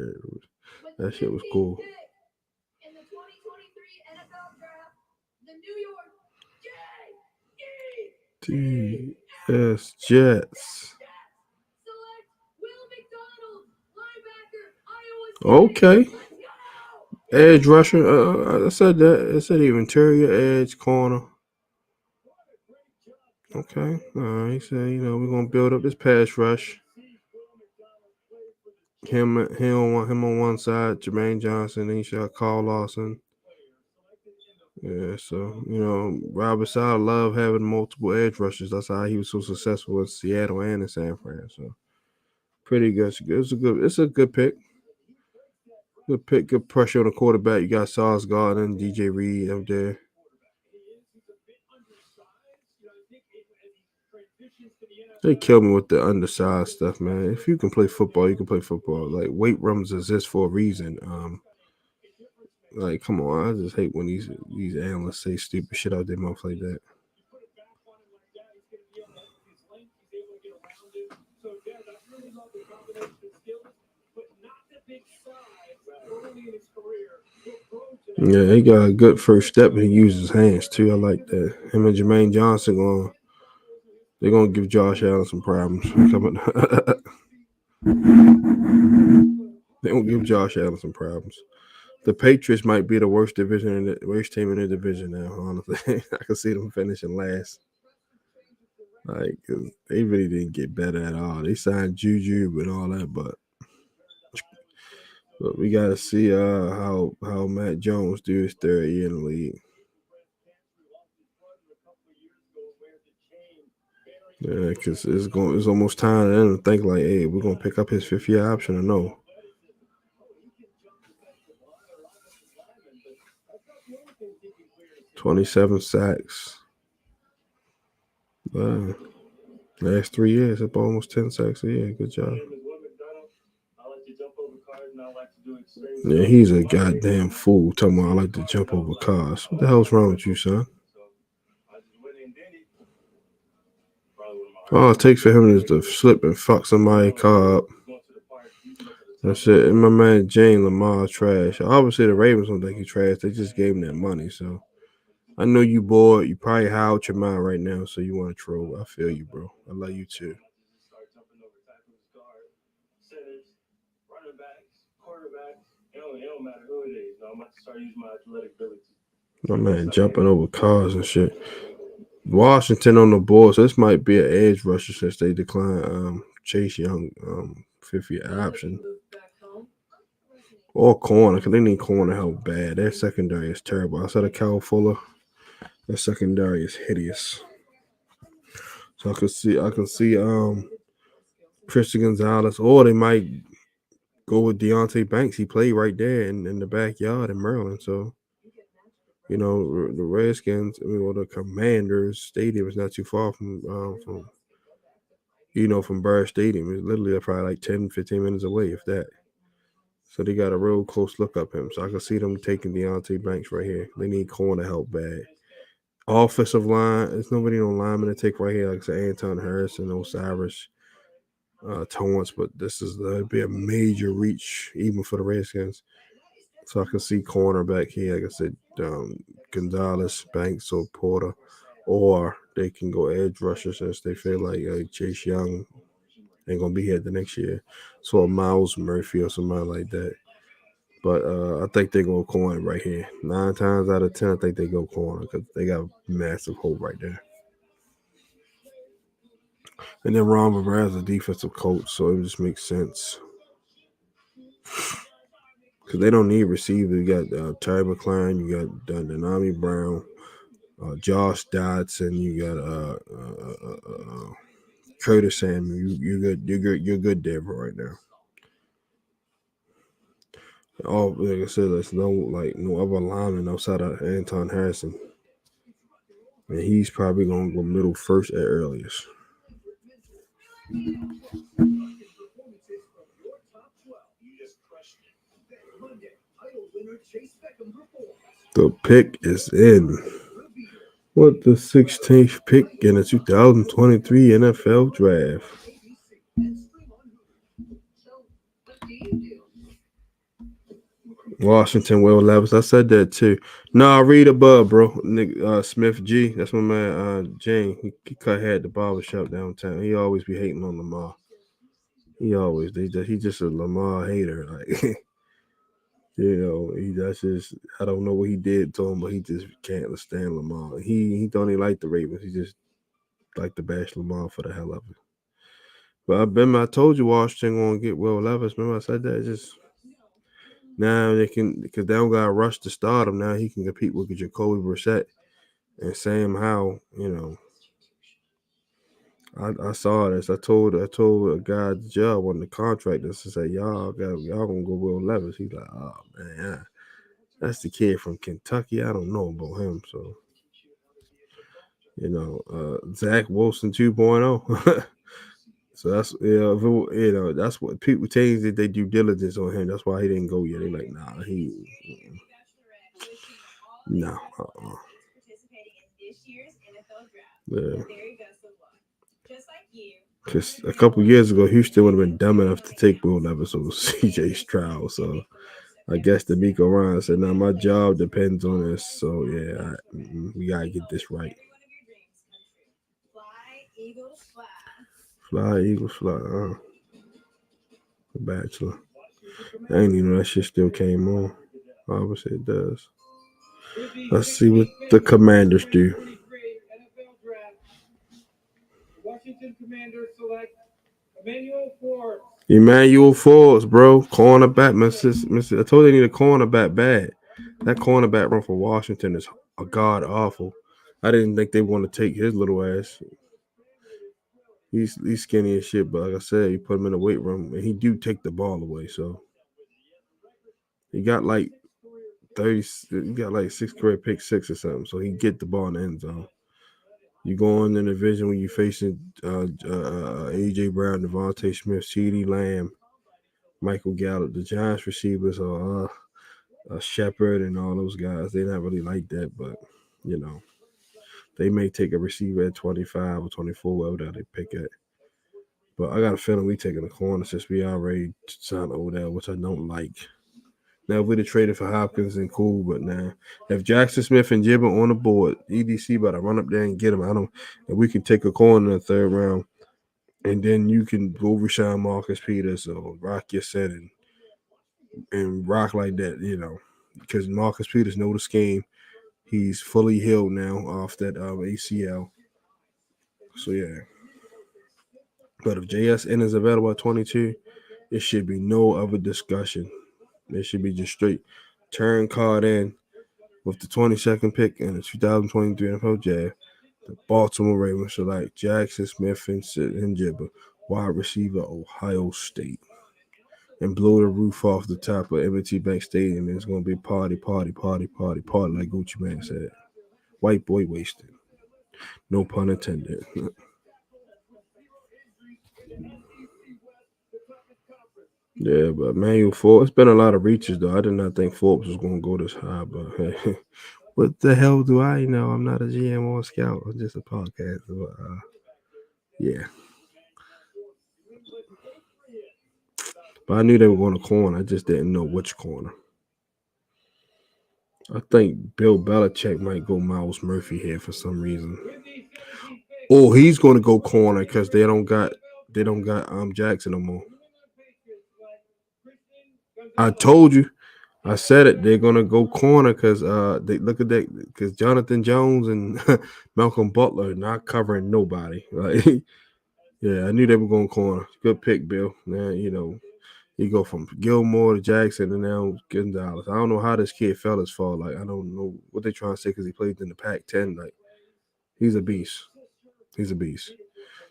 that shit was cool. In the 2023 NFL Draft, the New York TS Jets. select Will McDonald, linebacker, Iowa State. Okay. Edge rusher. I said that. I said even interior edge corner. Okay. All right. He said, we're gonna build up this pass rush. Him on one side, Jermaine Johnson, then you got Carl Lawson. Yeah, so Robert Saleh loved having multiple edge rushers. That's how he was so successful in Seattle and in San Fran. So pretty good. It's a good pick. Good pick, good pressure on the quarterback. You got Sauce Gardner, DJ Reed up there. They kill me with the undersized stuff, man. If you can play football, you can play football. Like weight rooms exist for a reason. Like come on, I just hate when these analysts say stupid shit out their mouth like that. Yeah, he got a good first step and he uses his hands too. I like that. Him and Jermaine Johnson they're gonna give Josh Allen some problems coming. They gonna give Josh Allen some problems. The Patriots might be the worst team in the division now. Honestly, I can see them finishing last. Like 'cause they really didn't get better at all. They signed Juju and all that, but we gotta see how Matt Jones do his third year in the league. Yeah, because it's almost time for them to think like, hey, we're gonna pick up his 5th-year option or no. 27 sacks. Last 3 years, up almost 10 sacks a year. Good job. Yeah, he's a goddamn fool. Talking about I like to jump over cars. What the hell's wrong with you, son? All it takes for him is to slip and fuck somebody's car up. That's it. And my man Jane Lamar trash. Obviously the Ravens don't think he's trash. They just gave him that money. So I know you bored. You probably high out your mind right now. So you want to troll. I feel you, bro. I love you too. My man jumping over cars and shit. Washington on the board, so this might be an edge rusher since they declined Chase Young 5th-year option. Or corner, because they need corner help bad. Their secondary is terrible. Outside of Kyle Fuller, their secondary is hideous. So I can see Christian Gonzalez, or they might go with Deonte Banks. He played right there in the backyard in Maryland. So the Redskins, the Commanders Stadium is not too far from Burr Stadium. It's literally probably like 10, 15 minutes away, if that. So they got a real close look up him. So I can see them taking Deonte Banks right here. They need corner help bad. Offensive line, there's nobody on lineman to take right here, like I said, Anton Harrison, Osiris, Torrance, but that'd be a major reach even for the Redskins. So I can see cornerback here, like I said, Gonzalez, Banks, or Porter, or they can go edge rusher since they feel like Chase Young ain't gonna be here the next year. So a Miles Murphy or somebody like that. But I think they go corner right here. 9 times out of 10, I think they go corner because they got a massive hole right there. And then Ron Rivera is a defensive coach, so it just makes sense. Because they don't need receiver. You got Terry McLaurin, you got Denami Brown, Josh Dodson, you got Curtis Samuel. You're good there for right now. All like I said, there's no other lineman outside of Anton Harrison, and he's probably gonna go middle first at earliest. The pick is in. What the 16th pick in the 2023 NFL Draft? Washington, Will Levis. I said that too. Nah, read above, bro. Nick Smith G. That's my man Jane. He cut hair at the barbershop downtown. He always be hating on Lamar. He just a Lamar hater. Like I don't know what he did to him, but he just can't stand Lamar. He don't even like the Ravens. He just like to bash Lamar for the hell of it. But I told you Washington gonna get Will Levis. Remember I said that? Now they can, because they don't got to rush to start him. Now he can compete with Jacoby Brissett and Sam Howell. You know, I saw this. I told a guy at the job on the contract to say, y'all gonna go Will Levis. He's like, oh man, yeah. That's the kid from Kentucky. I don't know about him. So, you know, Zach Wilson 2.0. So that's that's what people change that they due diligence on him. That's why he didn't go yet. They're like, nah, no. Yeah. Because a couple years ago, Houston would have been dumb enough to take Will Levis over CJ Stroud. So I guess D'Amico Ryan said, "Now my job depends on this." So yeah, we gotta get this right. Fly Eagles fly. The Bachelor. I didn't even know that shit still came on. Obviously it does. Let's see what the Commanders do. Washington Commanders select Emmanuel Forbes. Emmanuel Forbes, bro. Cornerback. I told you they need a cornerback bad. That cornerback run for Washington is a god awful. I didn't think they want to take his little ass. He's skinny as shit, but like I said, you put him in the weight room and he do take the ball away. So he got like 30. He got like 6th grade pick 6 or something. So he get the ball in the end zone. You go in the division when you facing AJ Brown, Devontae Smith, CeeDee Lamb, Michael Gallup, the Giants receivers are Shepard and all those guys. They're not really like that, but you know, they may take a receiver at 25 or 24, whatever they pick at. But I got a feeling we taking a corner since we already signed Odell, which I don't like. Now, if we'd have traded for Hopkins, and cool, but now if Jackson Smith and Jibba on the board, EDC better run up there and get him. And we can take a corner in the 3rd round, and then you can go Rashawn Marcus Peters or Rock your set and rock like that, you know, because Marcus Peters know the scheme. He's fully healed now off that ACL. So, yeah. But if JSN is available at 22, it should be no other discussion. It should be just straight turn card in with the 22nd pick in the 2023 NFL Draft. The Baltimore Ravens select Jackson Smith and Jibba, wide receiver, Ohio State. And blow the roof off the top of M&T Bank Stadium. It's going to be party, like Gucci Mane said. White boy wasted. No pun intended. Yeah, but Emmanuel Forbes, it's been a lot of reaches, though. I did not think Forbes was going to go this high, but hey, what the hell do I know? I'm not a GM or a scout. I'm just a podcast. But, yeah. But I knew they were going to corner. I just didn't know which corner. I think Bill Belichick might go Miles Murphy here for some reason. Oh, he's going to go corner because they don't got Jackson no more. I told you. I said it. They're gonna go corner because they look at that because Jonathan Jones and Malcolm Butler are not covering nobody. Like, yeah, I knew they were going corner. Good pick, Bill. Now you know you go from Gilmore to Jackson and now Gonzalez. I don't know how this kid fell as far. Like, I don't know what they're trying to say because he played in the Pac-10. Like, he's a beast. He's a beast.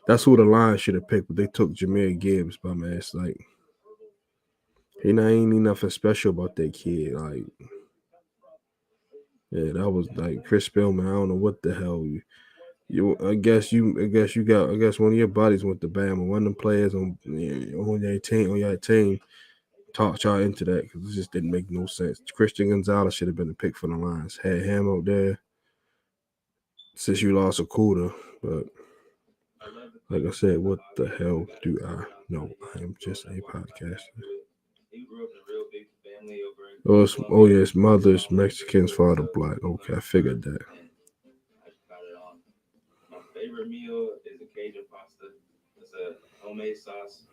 That's who the Lions should have picked, but they took Jahmyr Gibbs, bum ass. Like, ain't nothing special about that kid. Like, yeah, that was like Chris Spillman. I don't know what the hell I guess one of your buddies went to Bama. One of them players on your team talked y'all into that because it just didn't make no sense. Christian Gonzalez should have been the pick for the Lions. Had him out there since you lost Okudah, but like I said, what the hell do I know? I am just a podcaster. He grew up in a real big family over in His mother's Mexican, father black. Okay, I figured that. I got it on. My favorite meal is a Cajun pasta. It's a homemade sauce.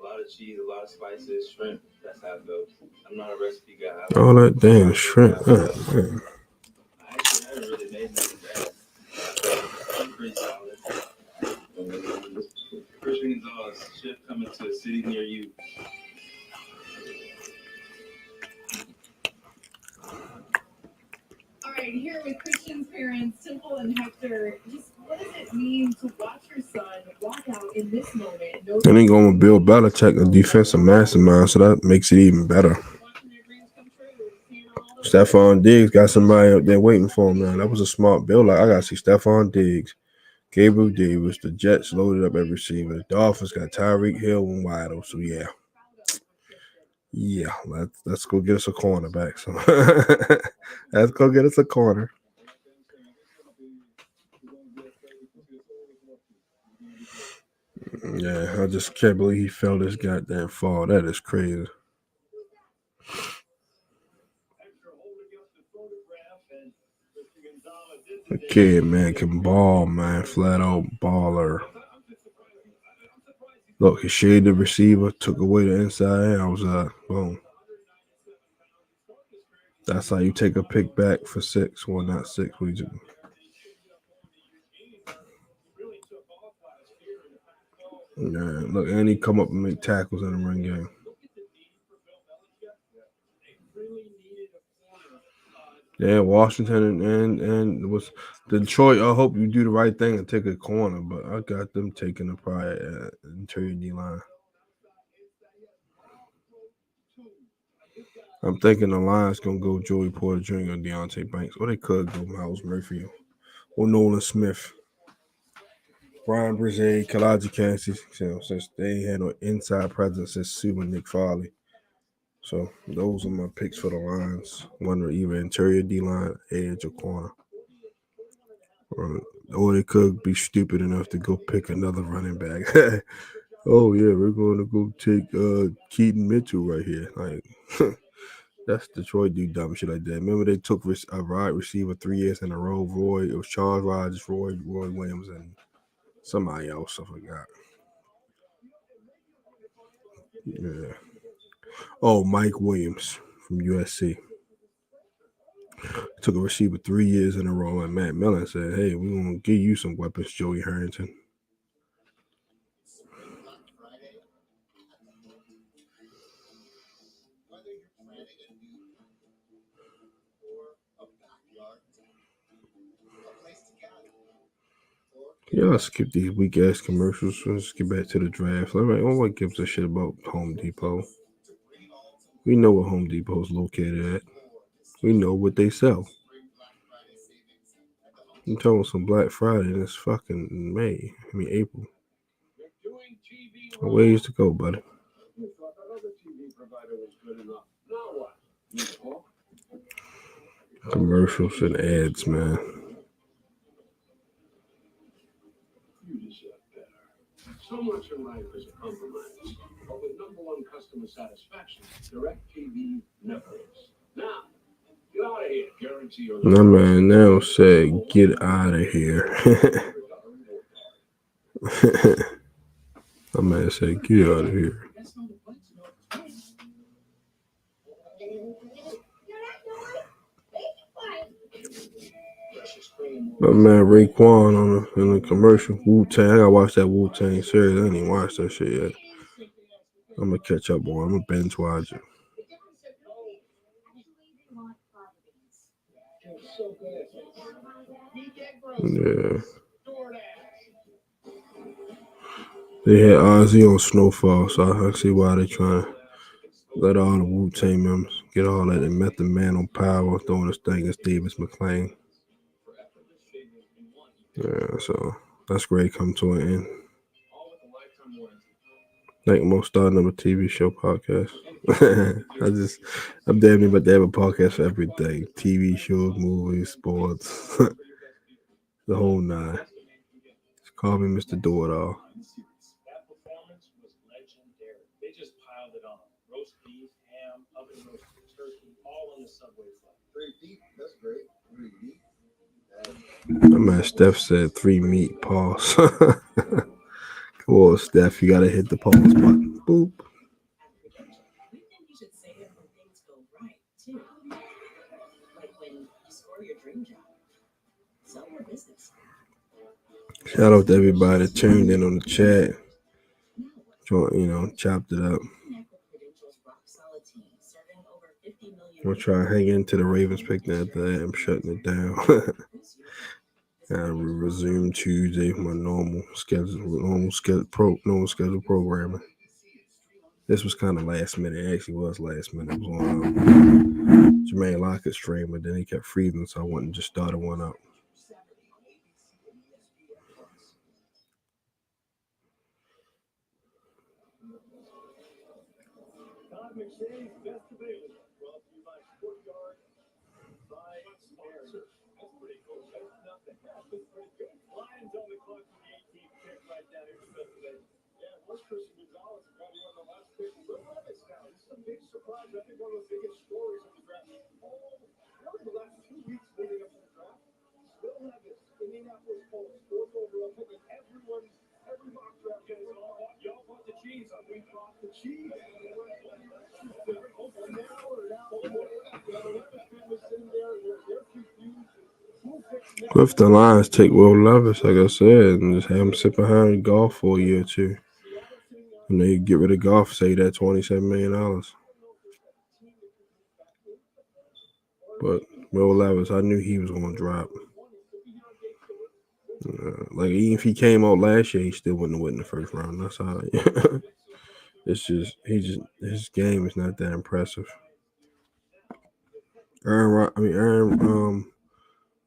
A lot of cheese, a lot of spices, shrimp. That's how it goes. I'm not a recipe guy. All that damn shrimp. I actually haven't really made nothing bad. I'm pretty solid. Christian Gonzalez, chef coming to a city near you. Michael and Hector, just what does it mean to watch your son walk out in this moment? And then going with Bill Belichick, a defensive mastermind, so that makes it even better. Watching your dreams come true, seeing all the Stephon Diggs got somebody up there waiting for him now. That was a smart build. Like, I got to see Stephon Diggs, Gabriel Davis, the Jets loaded up at receiver. The Dolphins got Tyreek Hill and Waddle. So, yeah, let's go get us a cornerback. So, let's go get us a corner. Yeah, I just can't believe he fell this goddamn fall. That is crazy. The kid, man, can ball, man. Flat out baller. Look, he shaded the receiver, took away the inside. I was boom. That's how you take a pick back for 6. Well, not 6. We just. Yeah, look, and he come up and make tackles in the run game. Yeah, Washington and was Detroit. I hope you do the right thing and take a corner, but I got them taking the prior interior D line. I'm thinking the Lions gonna go Joey Porter Jr. or Deontay Banks, or they could go Miles Murphy or Nolan Smith. Brian Brzee, Kalaji Kansas, since they ain't had no inside presence since Sue and Nick Farley. So those are my picks for the Lions. One or either interior D-line, edge, or corner. Or they could be stupid enough to go pick another running back. Oh, yeah, we're going to go take Keaton Mitchell right here. Like, that's Detroit do dumb shit like that. Remember they took a wide receiver 3 years in a row. It was Charles Rogers, Roy Williams, and somebody else, I forgot. Yeah. Oh, Mike Williams from USC. Took a receiver 3 years in a row, and Matt Millen said, hey, we're going to give you some weapons, Joey Harrington. Yeah, I'll skip these weak-ass commercials. Let's get back to the draft. All right, what gives a shit about Home Depot? We know where Home Depot is located at. We know what they sell. I'm talking some Black Friday, and it's fucking April. A ways to go, buddy. Commercials and ads, man. So much in life is a compromise, but with #1 customer satisfaction, DirecTV never is. Now, get out of here. Guarantee your. My man now said, "Get out of here." My man said, "Get out of here." My man Raekwon in the commercial. Wu-Tang. I gotta watch that Wu-Tang series. I didn't even watch that shit yet. I'm gonna catch up on. I'm gonna binge watch it. Yeah. They had Ozzy on Snowfall, so I see why they're trying to let all the Wu-Tang members get all that. They met the man on power, throwing this thing as Davis McClain. Yeah, so that's great. Come to an end. Thank you, most starting up a TV show podcast. I'm damn near about to have a podcast for everything: TV shows, movies, sports, the whole nine. Just call me Mr. Do It All. That performance was legendary. They just piled it on. Roast beef, ham, oven roasted turkey, all on the subway front. 3 deep. That's great. 3 deep. My man Steph said 3 meat pause. Come on, Steph, you gotta hit the pause button. Boop. We think you should say it when things go right, too. Like when you score your dream job. Sell your business. Shout out to everybody that tuned in on the chat. Chopped it up. We'll try to hang into the Ravens pick that. I'm shutting it down. And we resume Tuesday my normal schedule programming. This was kind of last minute. It actually was last minute. It was on Jermaine Lockett's stream, but then he kept freezing, so I went and just started one up. Todd McShay's best available. Brought to you by Sportyard by Sponsor. That's pretty cool. That's nothing. That's pretty good. Lions on the clock for the 18th pick right now. Here's the best available. Yeah, what's Christian Gonzalez probably one of the last pick. Will Levis now. This is a big surprise. I think one of the biggest stories of the draft. Really the last 2 weeks leading up to the draft. Will Levis, Indianapolis Colts, 4th overall pick, and every mock draft is y'all bought the cheese. We bought the cheese. If the Lions take Will Levis, like I said, and just have him sit behind golf for a year or two, and they get rid of golf, say that $27 million. But Will Levis, I knew he was going to drop. Like even if he came out last year, he still wouldn't have won in the first round. That's how. It's just his game is not that impressive.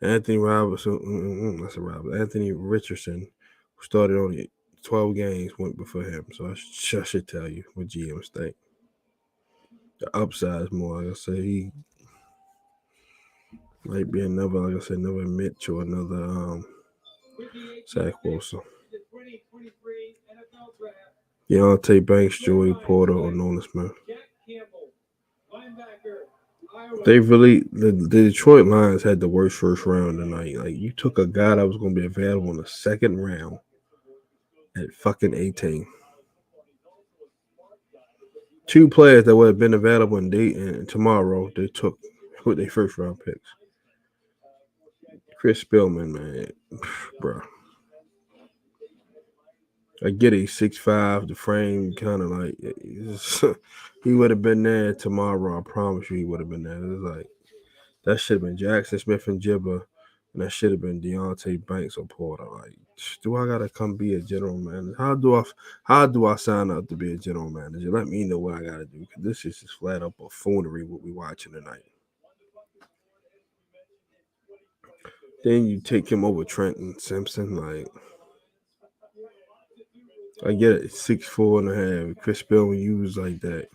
Anthony Robertson. Anthony Richardson, who started only 12 games, went before him. So I should tell you what GMs think. The upside is more. Like I say, he might be another Mitch or another Zach Wilson. Deontay Banks, Joey Porter, or Nolan Smith. The Detroit Lions had the worst first round tonight. Like, you took a guy that was going to be available in the second round at fucking 18. 2 players that would have been available in tomorrow, they took with their first round picks. Chris Spielman, man, bro. I get it, 6'5", the frame kind of like he would have been there tomorrow. I promise you, he would have been there. It was like that should have been Jackson Smith and Jibba, and that should have been Deontay Banks or Porter. Like, do I gotta come be a general manager? How do I sign up to be a general manager? Let me know what I gotta do, because this is just flat up buffoonery what we watching tonight. Then you take him over Trenton Simpson, like. I get it, 6'4.5". Chris Spielman used like that.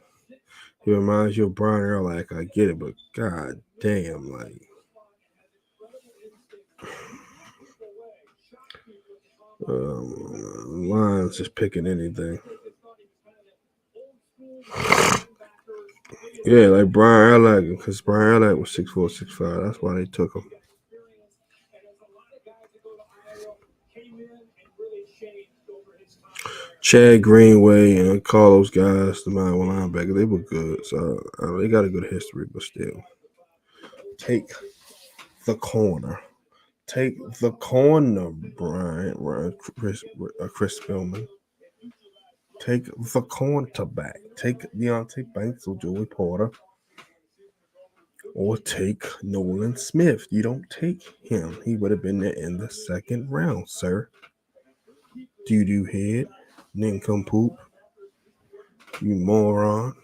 He reminds you of Brian Urlacher. I get it, but god damn, like. Lions just picking anything. Yeah, like Brian Urlacher, because Brian Urlacher was 6'4", 6'5". That's why they took him. Chad Greenway and Carlos guys, the linebacker, they were good. So they got a good history, but still. Take the corner. Take the corner, Chris Spielman. Take the cornerback. Take Deontay Banks or Joey Porter. Or take Nolan Smith. You don't take him. He would have been there in the second round, sir. Doo-doo head. Nincompoop. You moron.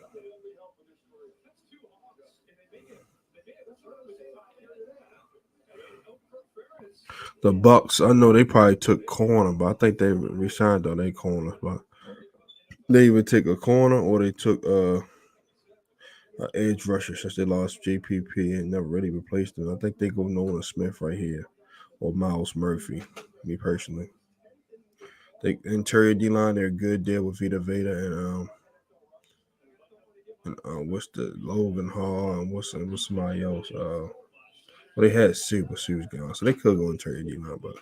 The Bucks, I know they probably took corner, but I think they resigned on their corners. But they either take a corner or they took an edge rusher since they lost JPP and never really replaced him. I think they go Nolan Smith right here or Miles Murphy, me personally. They interior D-line, they're good there with Vita Veda and what's the Logan Hall and what's somebody else. Well, they had Sue, but Sue's gone, so they could go interior D-line, but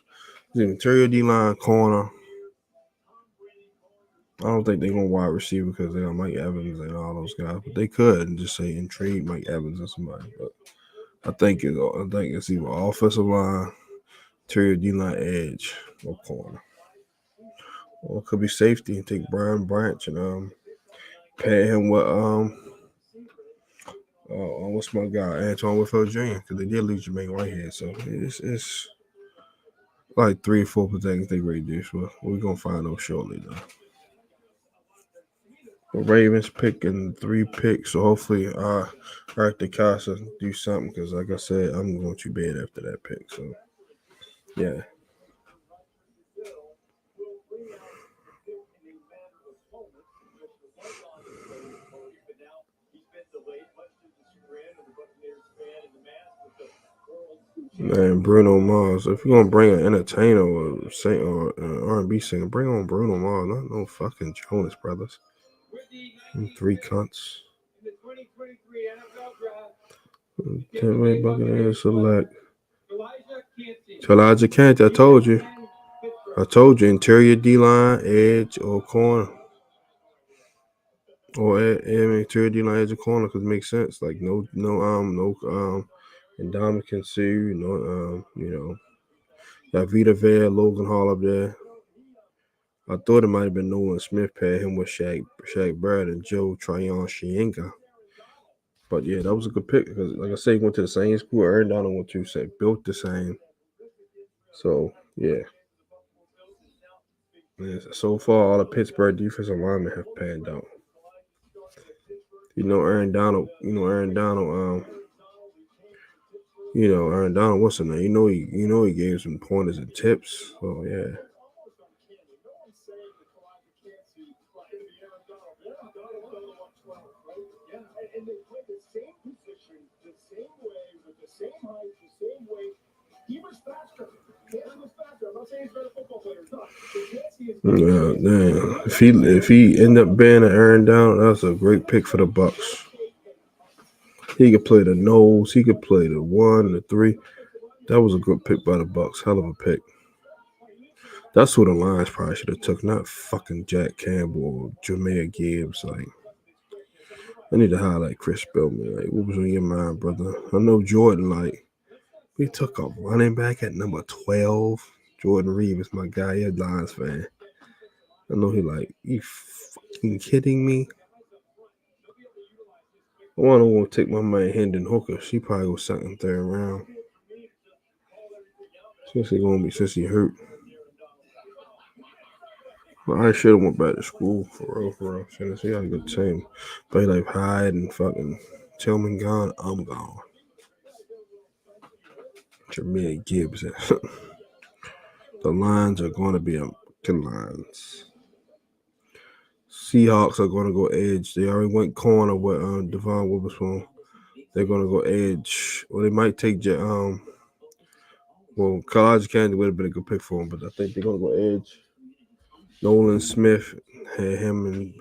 the interior D-line corner. I don't think they're gonna wide receiver because they got Mike Evans and all those guys, but they could and just say and trade Mike Evans and somebody. But I think it's either offensive line, interior D-line, edge, or corner. Or it could be safety and take Brian Branch and pay him with what's my guy, Antoine Whitfield Jr., because they did lose Jermaine Whitehead. So like 3 or 4 things they reduced. Well, we're gonna find out shortly though. The Ravens picking 3 picks, so hopefully Eric DeCosta do something because like I said, I'm going to bed after that pick. So yeah. Man, Bruno Mars. If you're gonna bring an entertainer or sing or an R&B singer, bring on Bruno Mars, not no fucking Jonas Brothers. Them 3 cunts. In the 2023 NFL Draft, Tampa Buccaneers select Elijah Elijah Canty. Kent. I told you, interior D line, edge or corner, or interior D line, edge or corner, because it makes sense. Like no Ndamukong Suh, got Vita Vea, Logan Hall up there. I thought it might have been Nolan Smith paired him with Shaq Barrett and Joe Tryon-Shoyinka. But yeah, that was a good pick because, like I say, he went to the same school Aaron Donald went to, so built the same. So yeah. So far, all the Pittsburgh defensive linemen have panned out. Aaron Donald. Aaron Donald. What's his name? He gave some pointers and tips. So yeah. And they play the same position, the same way, with the same height, the same weight. He was faster. Canty was faster. I'm not saying he's a better football player. He's not. Yeah, damn. If he end up being an Aaron Donald, that's a great pick for the Bucks. He could play the nose. He could play the 1, the 3. That was a good pick by the Bucks. Hell of a pick. That's who the Lions probably should have took, not fucking Jack Campbell or Jahmyr Gibbs. Like, I need to highlight Chris Spillman. Like, what was on your mind, brother? I know Jordan, like, we took a running back at number 12. Jordan Reed is my guy. He's a Lions fan. I know he like, you fucking kidding me? I want to take my man Hendon Hooker. She probably was second, 3rd round. Since he hurt. Well, I should have went back to school for real. Tennessee had a good team. But he like Hyde and fucking Tillman gone. I'm gone. Jahmyr Gibbs. The Lions are going to be good Lions. Seahawks are going to go edge. They already went corner with Devon Witherspoon. They're going to go edge. Or they might take Elijah Canty would have been a good pick for him, but I think they're going to go edge. Nolan Smith had him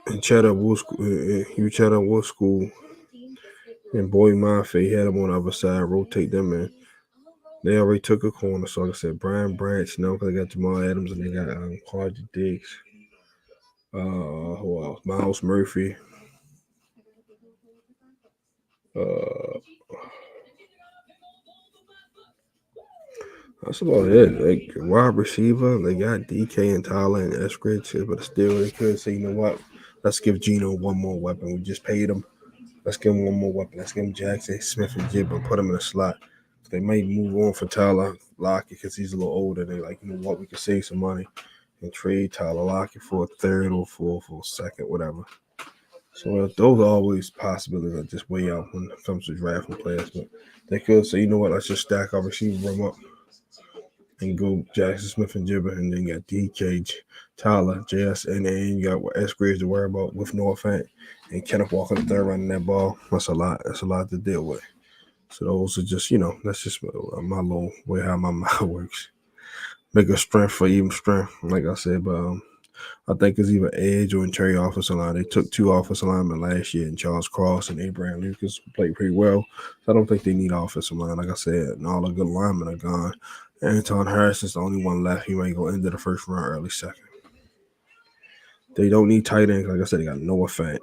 and Cheddar Woodskool and Boy Mafe had him on the other side, rotate them in. They already took a corner, so like I said, Brian Branch, because they got Jamal Adams and they got Quadri Diggs. Who else? Miles Murphy. That's about it. Like wide receiver, they got DK and Tyler and Eskridge, but still they could say, you know what? Let's give Geno one more weapon. We just paid him. Let's give him one more weapon. Let's give him Jackson Smith and Jib and put him in a slot. They might move on for Tyler Lockett because he's a little older. They like, you know what? We could save some money and trade Tyler Lockett for a 3rd or 4th or 2nd, whatever. So those are always possibilities that just way out when it comes to drafting players. But they could say, you know what? Let's just stack our receiver room up and go Jackson Smith and Jibber, and then you got DK, Tyler, JS, and then you got Eskridge to worry about with North Fant and Kenneth Walker the 3rd running that ball. That's a lot. That's a lot to deal with. So those are just, that's just my little way how my mind works. Make a strength for even strength, like I said. But I think it's either edge or interior offensive line. They took 2 offensive linemen last year, and Charles Cross and Abraham Lucas played pretty well. So I don't think they need offensive line. Like I said, and all the good linemen are gone. Anton Harrison's the only one left. He might go into the 1st round, early 2nd. They don't need tight ends. Like I said, they got Noah Fant.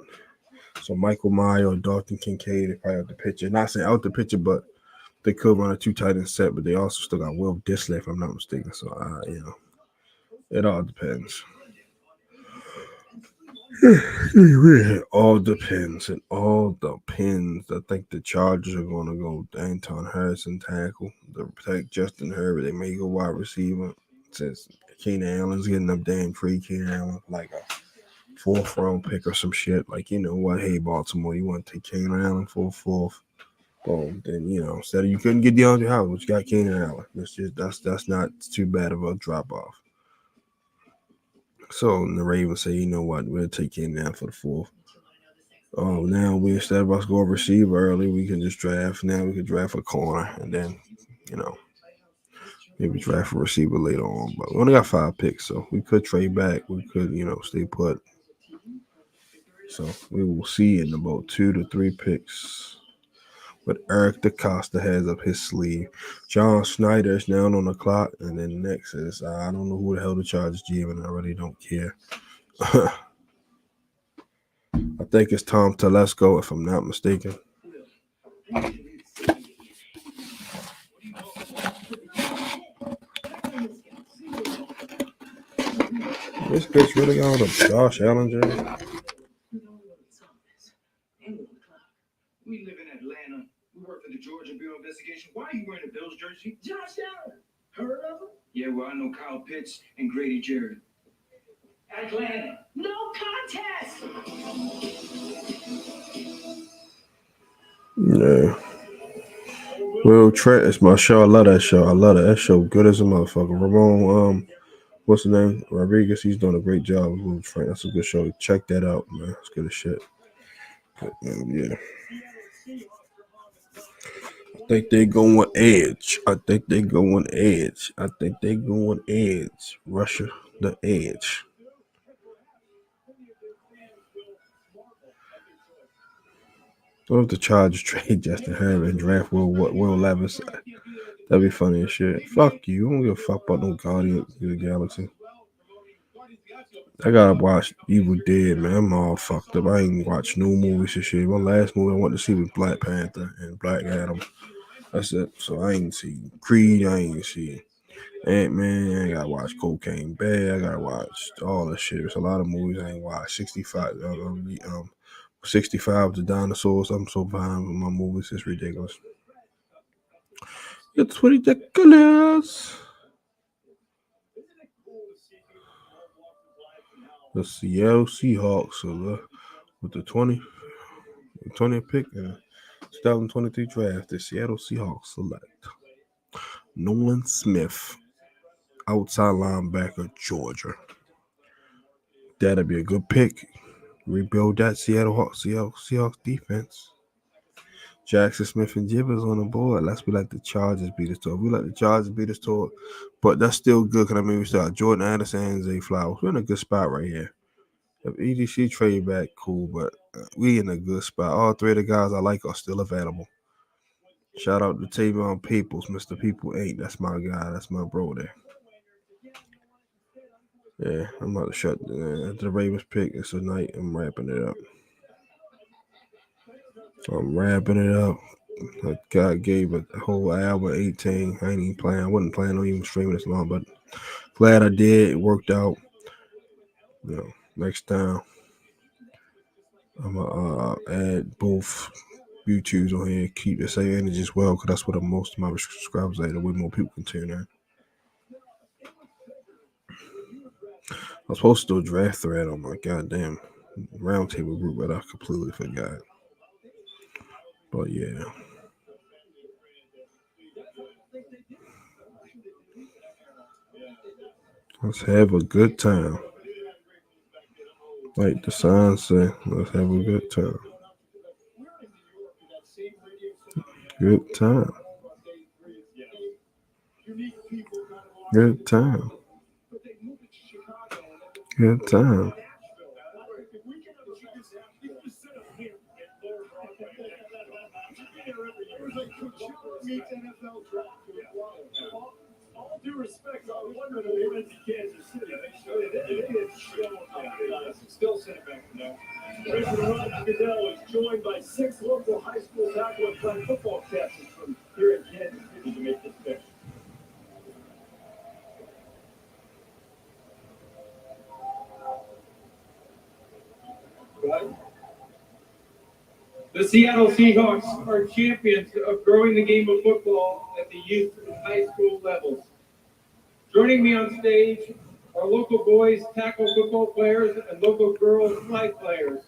So Michael Meyer or Dalton Kincaid, they probably out the picture. Not saying out the picture, but they could run a 2 tight end set. But they also still got Will Dissly, if I'm not mistaken. So it all depends. It all depends. It all depends. I think the Chargers are going to go Anton Harrison tackle to protect Justin Herbert. They may go wide receiver since Keenan Allen's getting up damn free. Keenan Allen like a 4th round pick or some shit. Like, you know what? Hey, Baltimore, you want to take Keenan Allen for a 4th? Boom. Then, you know, instead of you couldn't get DeAndre Hopkins, but you got Keenan Allen. That's not too bad of a drop off. So the Ravens say, you know what, we'll take Keenan Allen for the 4th. Oh, now we instead of us going receiver early, we can just draft. Now we can draft a corner and then, you know, maybe draft a receiver later on. But we only got 5 picks, so we could trade back. We could, you know, stay put. So we will see in about 2 to 3 picks what Eric DeCosta has up his sleeve. John Snyder is now on the clock, and then next is I don't know who the hell the Chargers GM, and I really don't care. I think it's Tom Telesco, if I'm not mistaken. This bitch really got a Josh Allen jersey. We live in Atlanta. We work for the Georgia Bureau of Investigation. Why are you wearing a Bills jersey? Josh Allen. Heard of him? Yeah, well, I know Kyle Pitts and Grady Jarrett. Atlanta. No contest. Yeah. Will Trent is my show. I love that show. That show good as a motherfucker. Ramon, what's the name? Rodriguez. He's doing a great job with Will Trent. That's a good show. Check that out, man. It's good as shit. But, yeah. I think they going edge. Russia the edge. What if the Chargers trade Justin Herbert and draft Will Levis? That'd be funny as shit. Fuck you. I don't give a fuck about no Guardians of the Galaxy. I gotta watch Evil Dead, man. I'm all fucked up. I ain't watched no movies and shit. My last movie I went to see was Black Panther and Black Adam. That's it. So I ain't see Creed. I ain't see Ant-Man. I gotta watch Cocaine Bear. I gotta watch all that shit. There's a lot of movies I ain't watched. 65. 65 The Dinosaurs. I'm so behind with my movies. It's ridiculous. It's ridiculous. The Seattle Seahawks with the 20th pick in 2023 draft. The Seattle Seahawks select Nolan Smith, outside linebacker, Georgia. That'll be a good pick. Rebuild that Seahawks defense. Jackson Smith and Jibbers on the board. Let's be like the Chargers beat us to it. We let the Chargers beat us to it, but that's still good because we still got Jordan Anderson and Zay Flowers. We're in a good spot right here. If EDC trade back, cool, but we in a good spot. All 3 of the guys I like are still available. Shout out to Tavion Peoples, Mr. People 8. That's my guy. That's my bro there. Yeah, I'm about to shut after the Ravens pick. It's a night. I'm wrapping it up. God gave a whole hour 18. I ain't even playing. I wasn't planning on even streaming this long, but glad I did. It worked out. You know, next time I'm gonna add both YouTubes on here. Keep the same energy as well, because that's what most of my subscribers are. The way more people can tune in. I was supposed to do a draft thread on my goddamn roundtable group, but I completely forgot. But yeah. Let's have a good time. Like the sign say, let's have a good time. Good time. Good time. Good time. All due respect, I wonder if they went to Kansas City. Still sent it back now. President Roger Goodell is joined by 6 local high school tackle and flag football captains from here in Kansas City to make this pick. The Seattle Seahawks are champions of growing the game of football at the youth and high school levels. Joining me on stage are local boys tackle football players and local girls flag players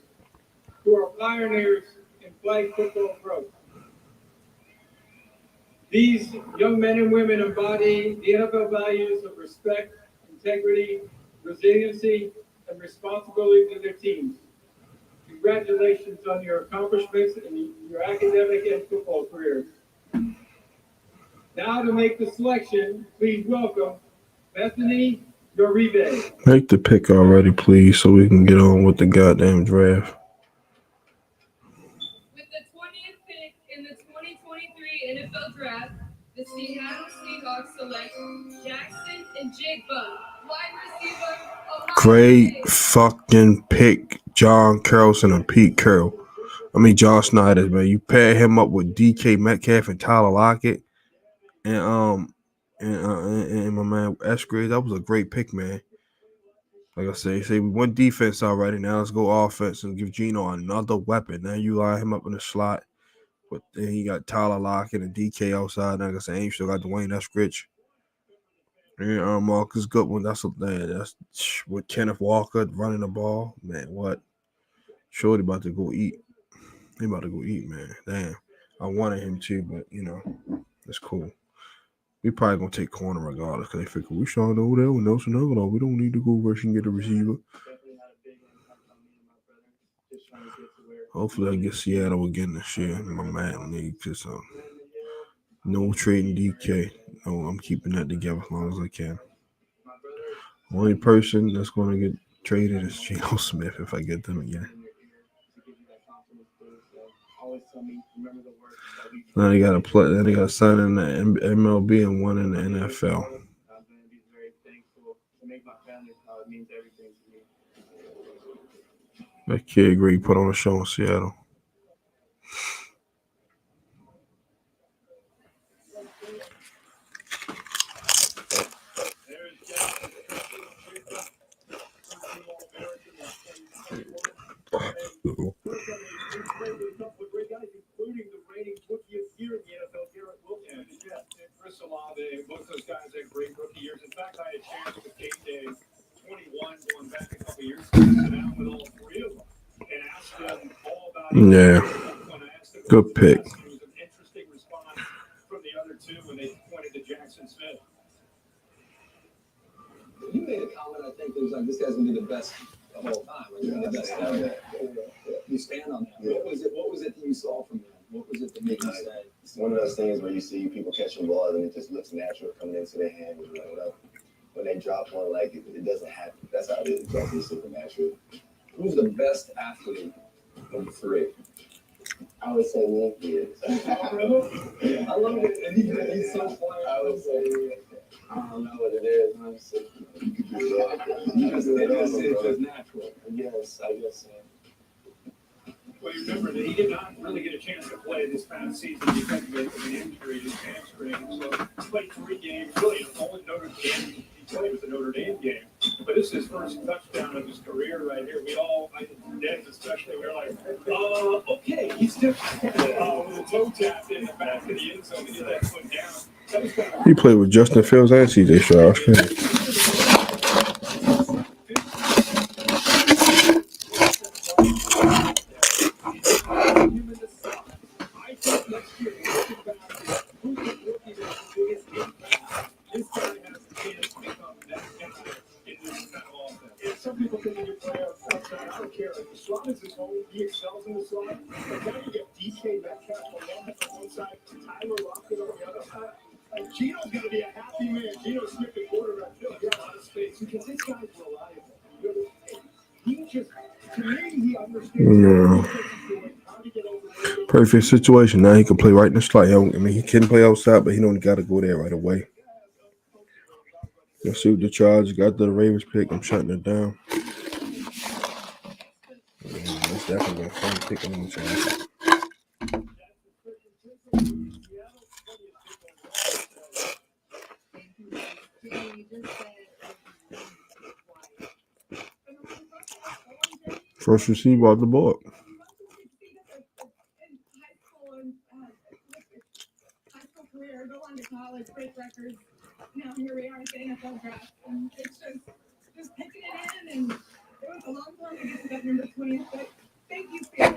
who are pioneers in flag football growth. These young men and women embody the NFL values of respect, integrity, resiliency, and responsibility to their teams. Congratulations on your accomplishments in your academic and football careers. Now to make the selection, please welcome Bethany Uribe. Make the pick already, please, so we can get on with the goddamn draft. With the 20th pick in the 2023 NFL Draft, the Seattle Seahawks select Jackson Njigba, wide receiver, Ohio Great State. fucking pick, John Carlson and Pete Carroll. John Snyder, man. You pair him up with DK Metcalf and Tyler Lockett, and my man Eskridge. That was a great pick, man. Like I say we won defense already. Now let's go offense and give Geno another weapon. Now you line him up in the slot, but then you got Tyler Lockett and DK outside. Like I say, you still got Dwayne Eskridge. And Marcus Goodwin. That's with Kenneth Walker running the ball. Man, what? Shorty about to go eat. He about to go eat, man. Damn. I wanted him to, but, that's cool. We probably going to take corner regardless because they figure we shot over there with Nelson Aguilar. We don't need to go rush and get a receiver. Hopefully I get Seattle again this year. My man needs just no trading DK. No, I'm keeping that together as long as I can. Only person that's going to get traded is Geno Smith if I get them again. Now they got to play. Then they got to sign in the MLB and one in the NFL. That kid Greg put on a show in Seattle. Chris Olave, both those guys had great rookie years. In fact, I had a chance with Game Day 21 going back a couple years ago, sit down with all three of them and asked them all about it. Yeah, good pick. It was an interesting response from the other two when they pointed to Jackson Smith. You made a comment, I think, that was like, this guy's going to be the best of all time. Like, the best ever. You stand on that. Yeah. What was it that you saw from him? What was it that made you say? It's one of those things where you see people catching balls and it just looks natural coming into their hand. When they drop one, like it doesn't happen. That's how it is. It's supernatural. Who's the best athlete of the three? I would say Nick is. I love it. And he's so funny. I would say, I don't know what it is. Honestly. It's just natural. Yes, I guess so. Well, you remember that he did not really get a chance to play this past season because of an injury, his hamstring. So he played 3 games, really only Notre Dame. He played with the Notre Dame game. But this is his first touchdown of his career right here. We all, Dave especially, we were like, okay, he's different. With a toe tap in the back of the end zone to get that foot down. That was kind of He played with Justin Fields and CJ Stroud. Some people think when you play outside, I don't care. Like the slot is his home. He excels in the slot. But now you get DK Metcalf on one side, Tyler Lockett on the other side. Like Geno's going to be a happy man. Geno Smith, the quarterback, he'll get a lot of space because this guy's reliable. He just, to me, he understands how to get over. Perfect situation. Now he can play right in the slot. He can play outside, but he don't got to go there right away. Let's see what the Chargers got the Ravens pick. I'm shutting it down. That's definitely a fun pick on the Chargers. First receiver off the board. records. Now here we are at the NFL draft, and it's just picking it in, and it was a long time to get to that number 20. But thank you for your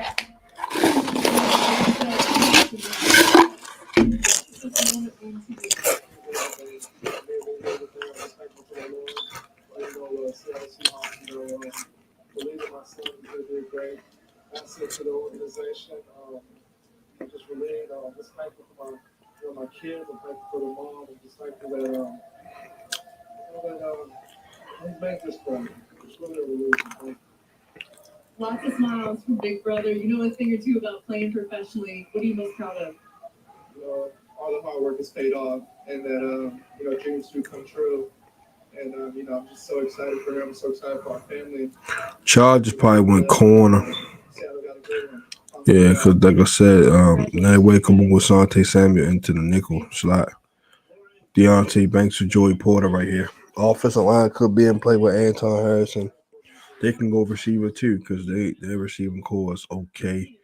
Believe in my son, he'll be a great asset to the organization. I'm just really just thankful for my kids. I'm thankful for the mom. I'm just thankful that he made this for me. It's really a relief. Lots of smiles from Big Brother. You know a thing or two about playing professionally. What are you most proud of? All the hard work has paid off, and that dreams do come true. And I'm just so excited for him. I'm so excited for our family. Chargers probably went corner. Yeah, because like I said, that way can move with Sante Samuel into the nickel slot. Deontay Banks or Joey Porter right here. Offensive line could be in play with Anton Harrison. They can go receiver too because their receiving core is okay,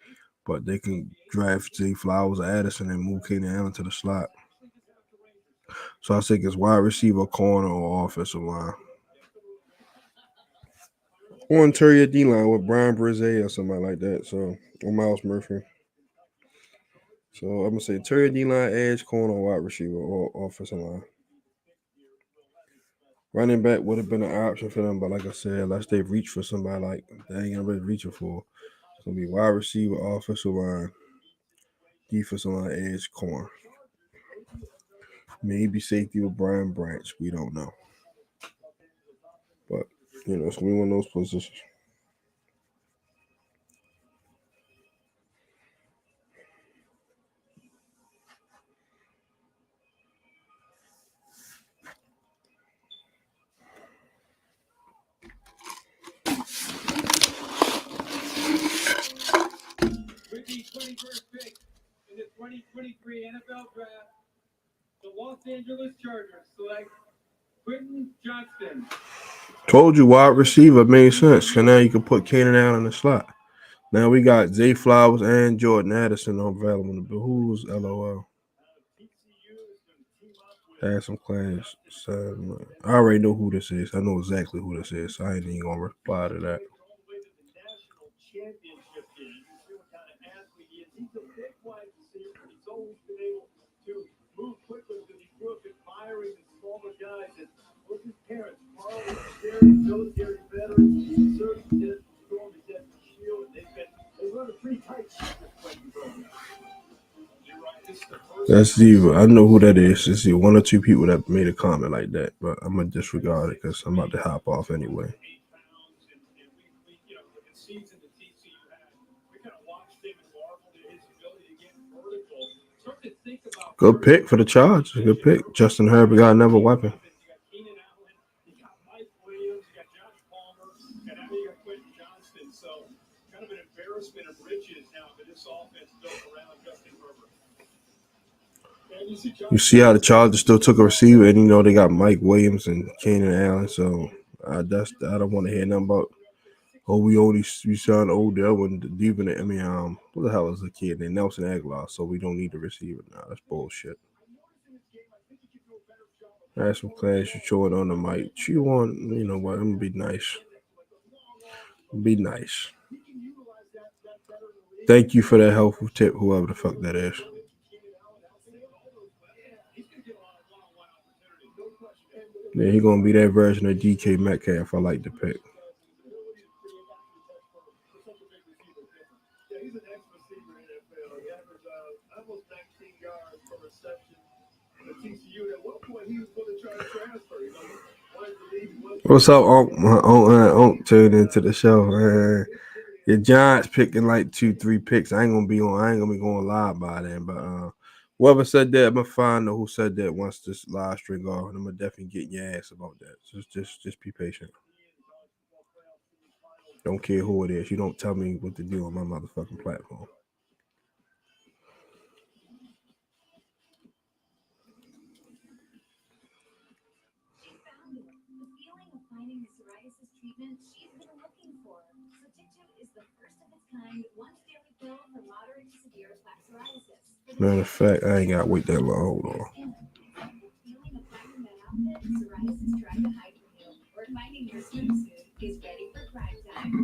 but they can draft Zay Flowers or Addison and move Keenan Allen to the slot. So I think it's wide receiver, corner, or offensive line. Or interior D-line with Brian Brzee or somebody like that. So, or Miles Murphy. So I'm going to say interior D-line, edge, corner, wide receiver, or offensive line. Running back would have been an option for them, but like I said, unless they reach for somebody like they ain't gonna be reaching for, it's gonna be wide receiver, offensive line, defensive line, edge, corner. Maybe safety with Brian Branch. We don't know, but it's gonna be one of those positions. With the 21st pick in the 2023 NFL Draft, the Los Angeles Chargers select Quentin Johnston. Told you wide receiver made sense. So now you can put Keenan Allen in the slot. Now we got Zay Flowers and Jordan Addison available. But who's LOL? Had some class. I already know who this is. I know exactly who this is. So I ain't even gonna reply to that. Move quickly because he grew up admiring the smaller guys. And look at his parents, Carl and Jerry, military veterans, served in the storm and Desert Shield. They run a pretty tight ship with Quentin program. That's Diva. I know who that is. It's one or two people that made a comment like that, but I'm gonna disregard it because I'm about to hop off anyway. Good pick for the Chargers. Good pick. Justin Herbert got another weapon. You see how the Chargers still took a receiver, and they got Mike Williams and Keenan Allen. So I don't want to hear nothing about. We signed Odell and Devin. What the hell is the kid named Nelson Aguilar? So we don't need the receiver now. That's bullshit. Have some class. You chew it on the mic. You want, what? I'm gonna be nice. Be nice. Thank you for that helpful tip, whoever the fuck that is. Yeah, he's gonna be that version of DK Metcalf. I like the pick. What's up, Unc? My Unc tuned into the show, man. Your Giants picking like 2-3 picks. I ain't gonna be going live by then. But whoever said that, I'm gonna find out who said that once this live stream goes, and I'm gonna definitely get your ass about that. Just be patient. Don't care who it is. You don't tell me what to do on my motherfucking platform. Treatment she's been looking for. Sotyktu is the first of its kind once daily pill for moderate to severe plaque psoriasis. Matter of fact, I ain't got to wait that long. Hold on. psoriasis tried to hide from you, or finding your swimsuit is ready for prime time.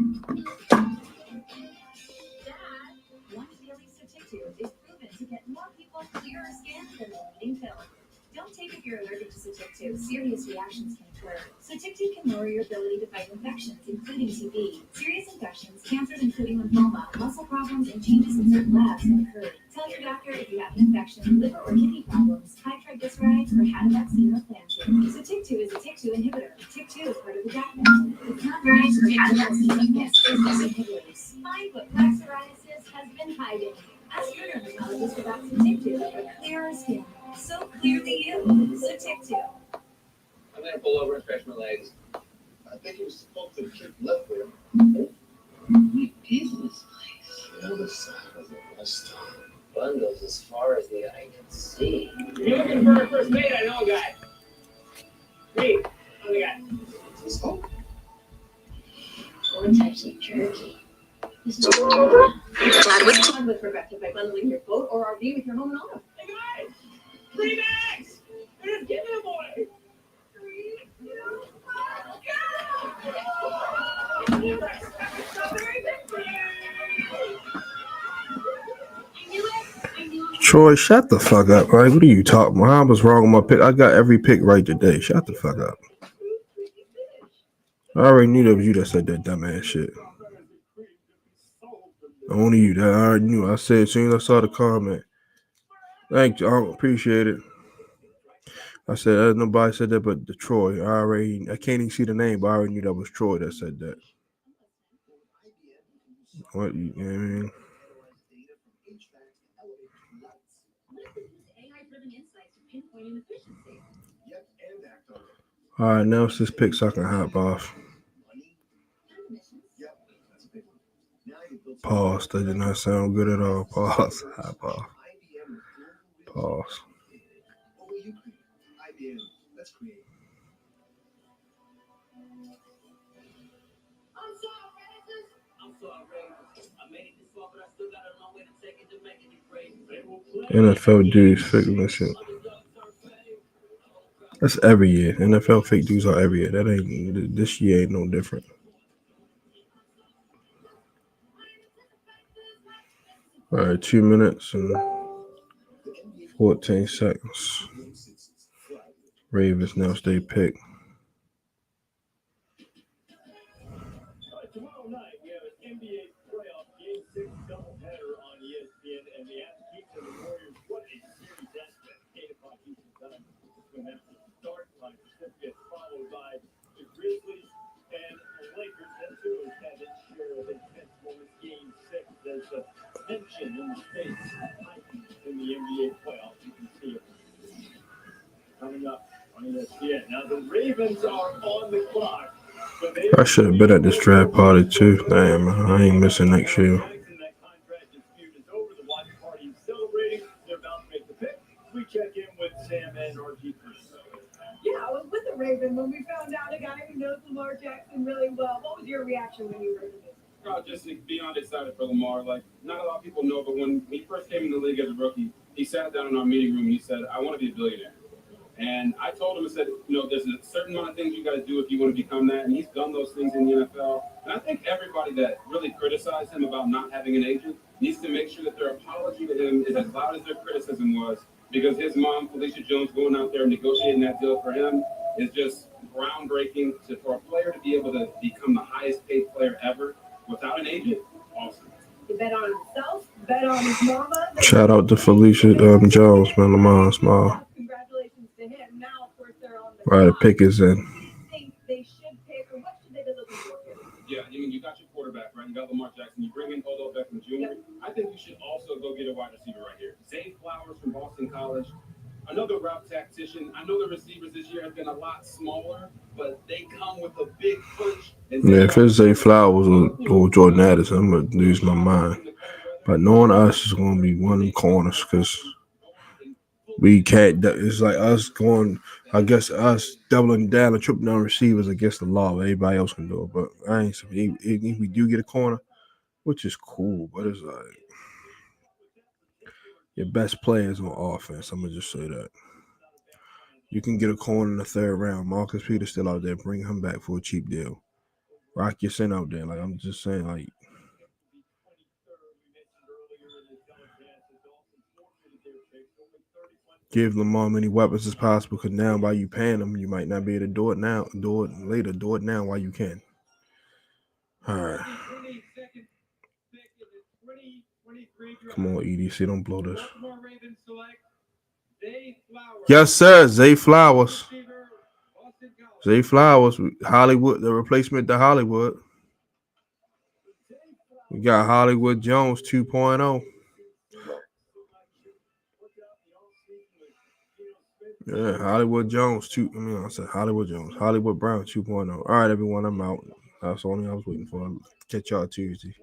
Dad, one daily Sotictu is proven to get more people clearer skin than the leading pill. Don't take if you're allergic to Sotictu. Serious reactions can occur. Sotictu can lower your ability to fight infections, including TB. Serious infections, cancers including lymphoma, muscle problems, and changes in certain labs can occur. Tell your doctor if you have an infection, liver or kidney problems, high triglycerides, or had a vaccine or plan to. Sotictu is a TYK2 inhibitor. TYK2 is part of the JAK family. It's not right or had a vaccine against those inhibitors. Find what plaque psoriasis has been hiding. Ask your dermatologist about Sotictu for clearer skin. So clearly you. Sotictu. I'm gonna pull over and stretch my legs. I think he was supposed to kick left there. What is this place? The other side of the rest. Bundles as far as the eye can see. You're looking for a first mate, I know a guy. Hey, I'm the guy. Let's go. One types of jerky. This is Fun with Rebecca by bundling your boat or RV with your home and auto. Hey guys! Free bags! They're just giving them away! 3, 2, 1, go! Troy, shut the fuck up, right? What are you talking about? I was wrong with my pick. I got every pick right today. Shut the fuck up. I already knew that was you that said that dumbass shit. Only you. That I already knew. I said as soon as I saw the comment. Thank you. I appreciate it. I said nobody said that but the Troy. I can't even see the name, but I already knew that was Troy that said that. What you know what I mean? All right, now it's this pick so I can hop off. Pause. That did not sound good at all. Pause. Hop off. Pause. NFL dudes fake listen. That's every year. NFL fake dudes are every year. That ain't this year ain't no different. All right, 2 minutes and 14 seconds. Ravens now stay pick. Tomorrow night, we have an NBA playoff Game 6 doubleheader on ESPN, and the Aztecs and the Warriors. What a series that's been. 8 o'clock Eastern time. It's going to have to start line certificate, followed by the Grizzlies and the Lakers. That's who has had its share of intense moments. Game 6. There's a tension in the space heightened in the NBA playoffs. You can see it coming up on ESPN. Now the Ravens are on the clock. I should have been at this draft party too. Damn, I ain't missing next year. We check in with Sam and RG3. Yeah, I was with the Raven when we found out a guy who knows Lamar Jackson really well. What was your reaction when you heard of it? Oh, just beyond excited for Lamar. Like, not a lot of people know, but when he first came in the league as a rookie, he sat down in our meeting room and he said, I want to be a billionaire. And I told him, I said, there's a certain amount of things you got to do if you want to become that. And he's done those things in the NFL. And I think everybody that really criticized him about not having an agent needs to make sure that their apology to him is as loud as their criticism was. Because his mom, Felicia Jones, going out there and negotiating that deal for him is just groundbreaking. For a player to be able to become the highest paid player ever without an agent, awesome. He bet on himself, bet on his mama. Shout out to Felicia Jones, man, Lamar's mom. Congratulations to him. Now, of course, they're on the Right, the pick is in. think they should pick, or what should they be looking for here? Yeah, I mean, you got your quarterback, right? You got Lamar Jackson. You bring in Odell Beckham Jr. Yep. I think you should also go get a wide receiver right here. Zay Flowers from Boston College. Another route tactician. I know the receivers this year have been a lot smaller, but they come with a big punch. Yeah, if it's Zay Flowers or Jordan Addison, I'm going to lose my mind. But knowing us is going to be one of the corners because we can't. It's like us going, I guess, us doubling down and tripling down receivers against the law. Everybody else can do it. But I ain't. If we do get a corner, which is cool, but it's like your best players on offense. I'm going to just say that. You can get a corner in the third round. Marcus Peters still out there. Bring him back for a cheap deal. Rock your cent out there. Like, I'm just saying, like, give Lamar many weapons as possible, because now while you paying him, you might not be able to do it now. Do it later. Do it now while you can. All right. Come on, EDC. Don't blow this. Yes, sir. Zay Flowers. Zay Flowers. Hollywood, the replacement to Hollywood. We got Hollywood Jones 2.0. Yeah, Hollywood Jones. I said Hollywood Jones. Hollywood Brown 2.0. All right, everyone. I'm out. That's the only I was waiting for. Catch y'all Tuesday.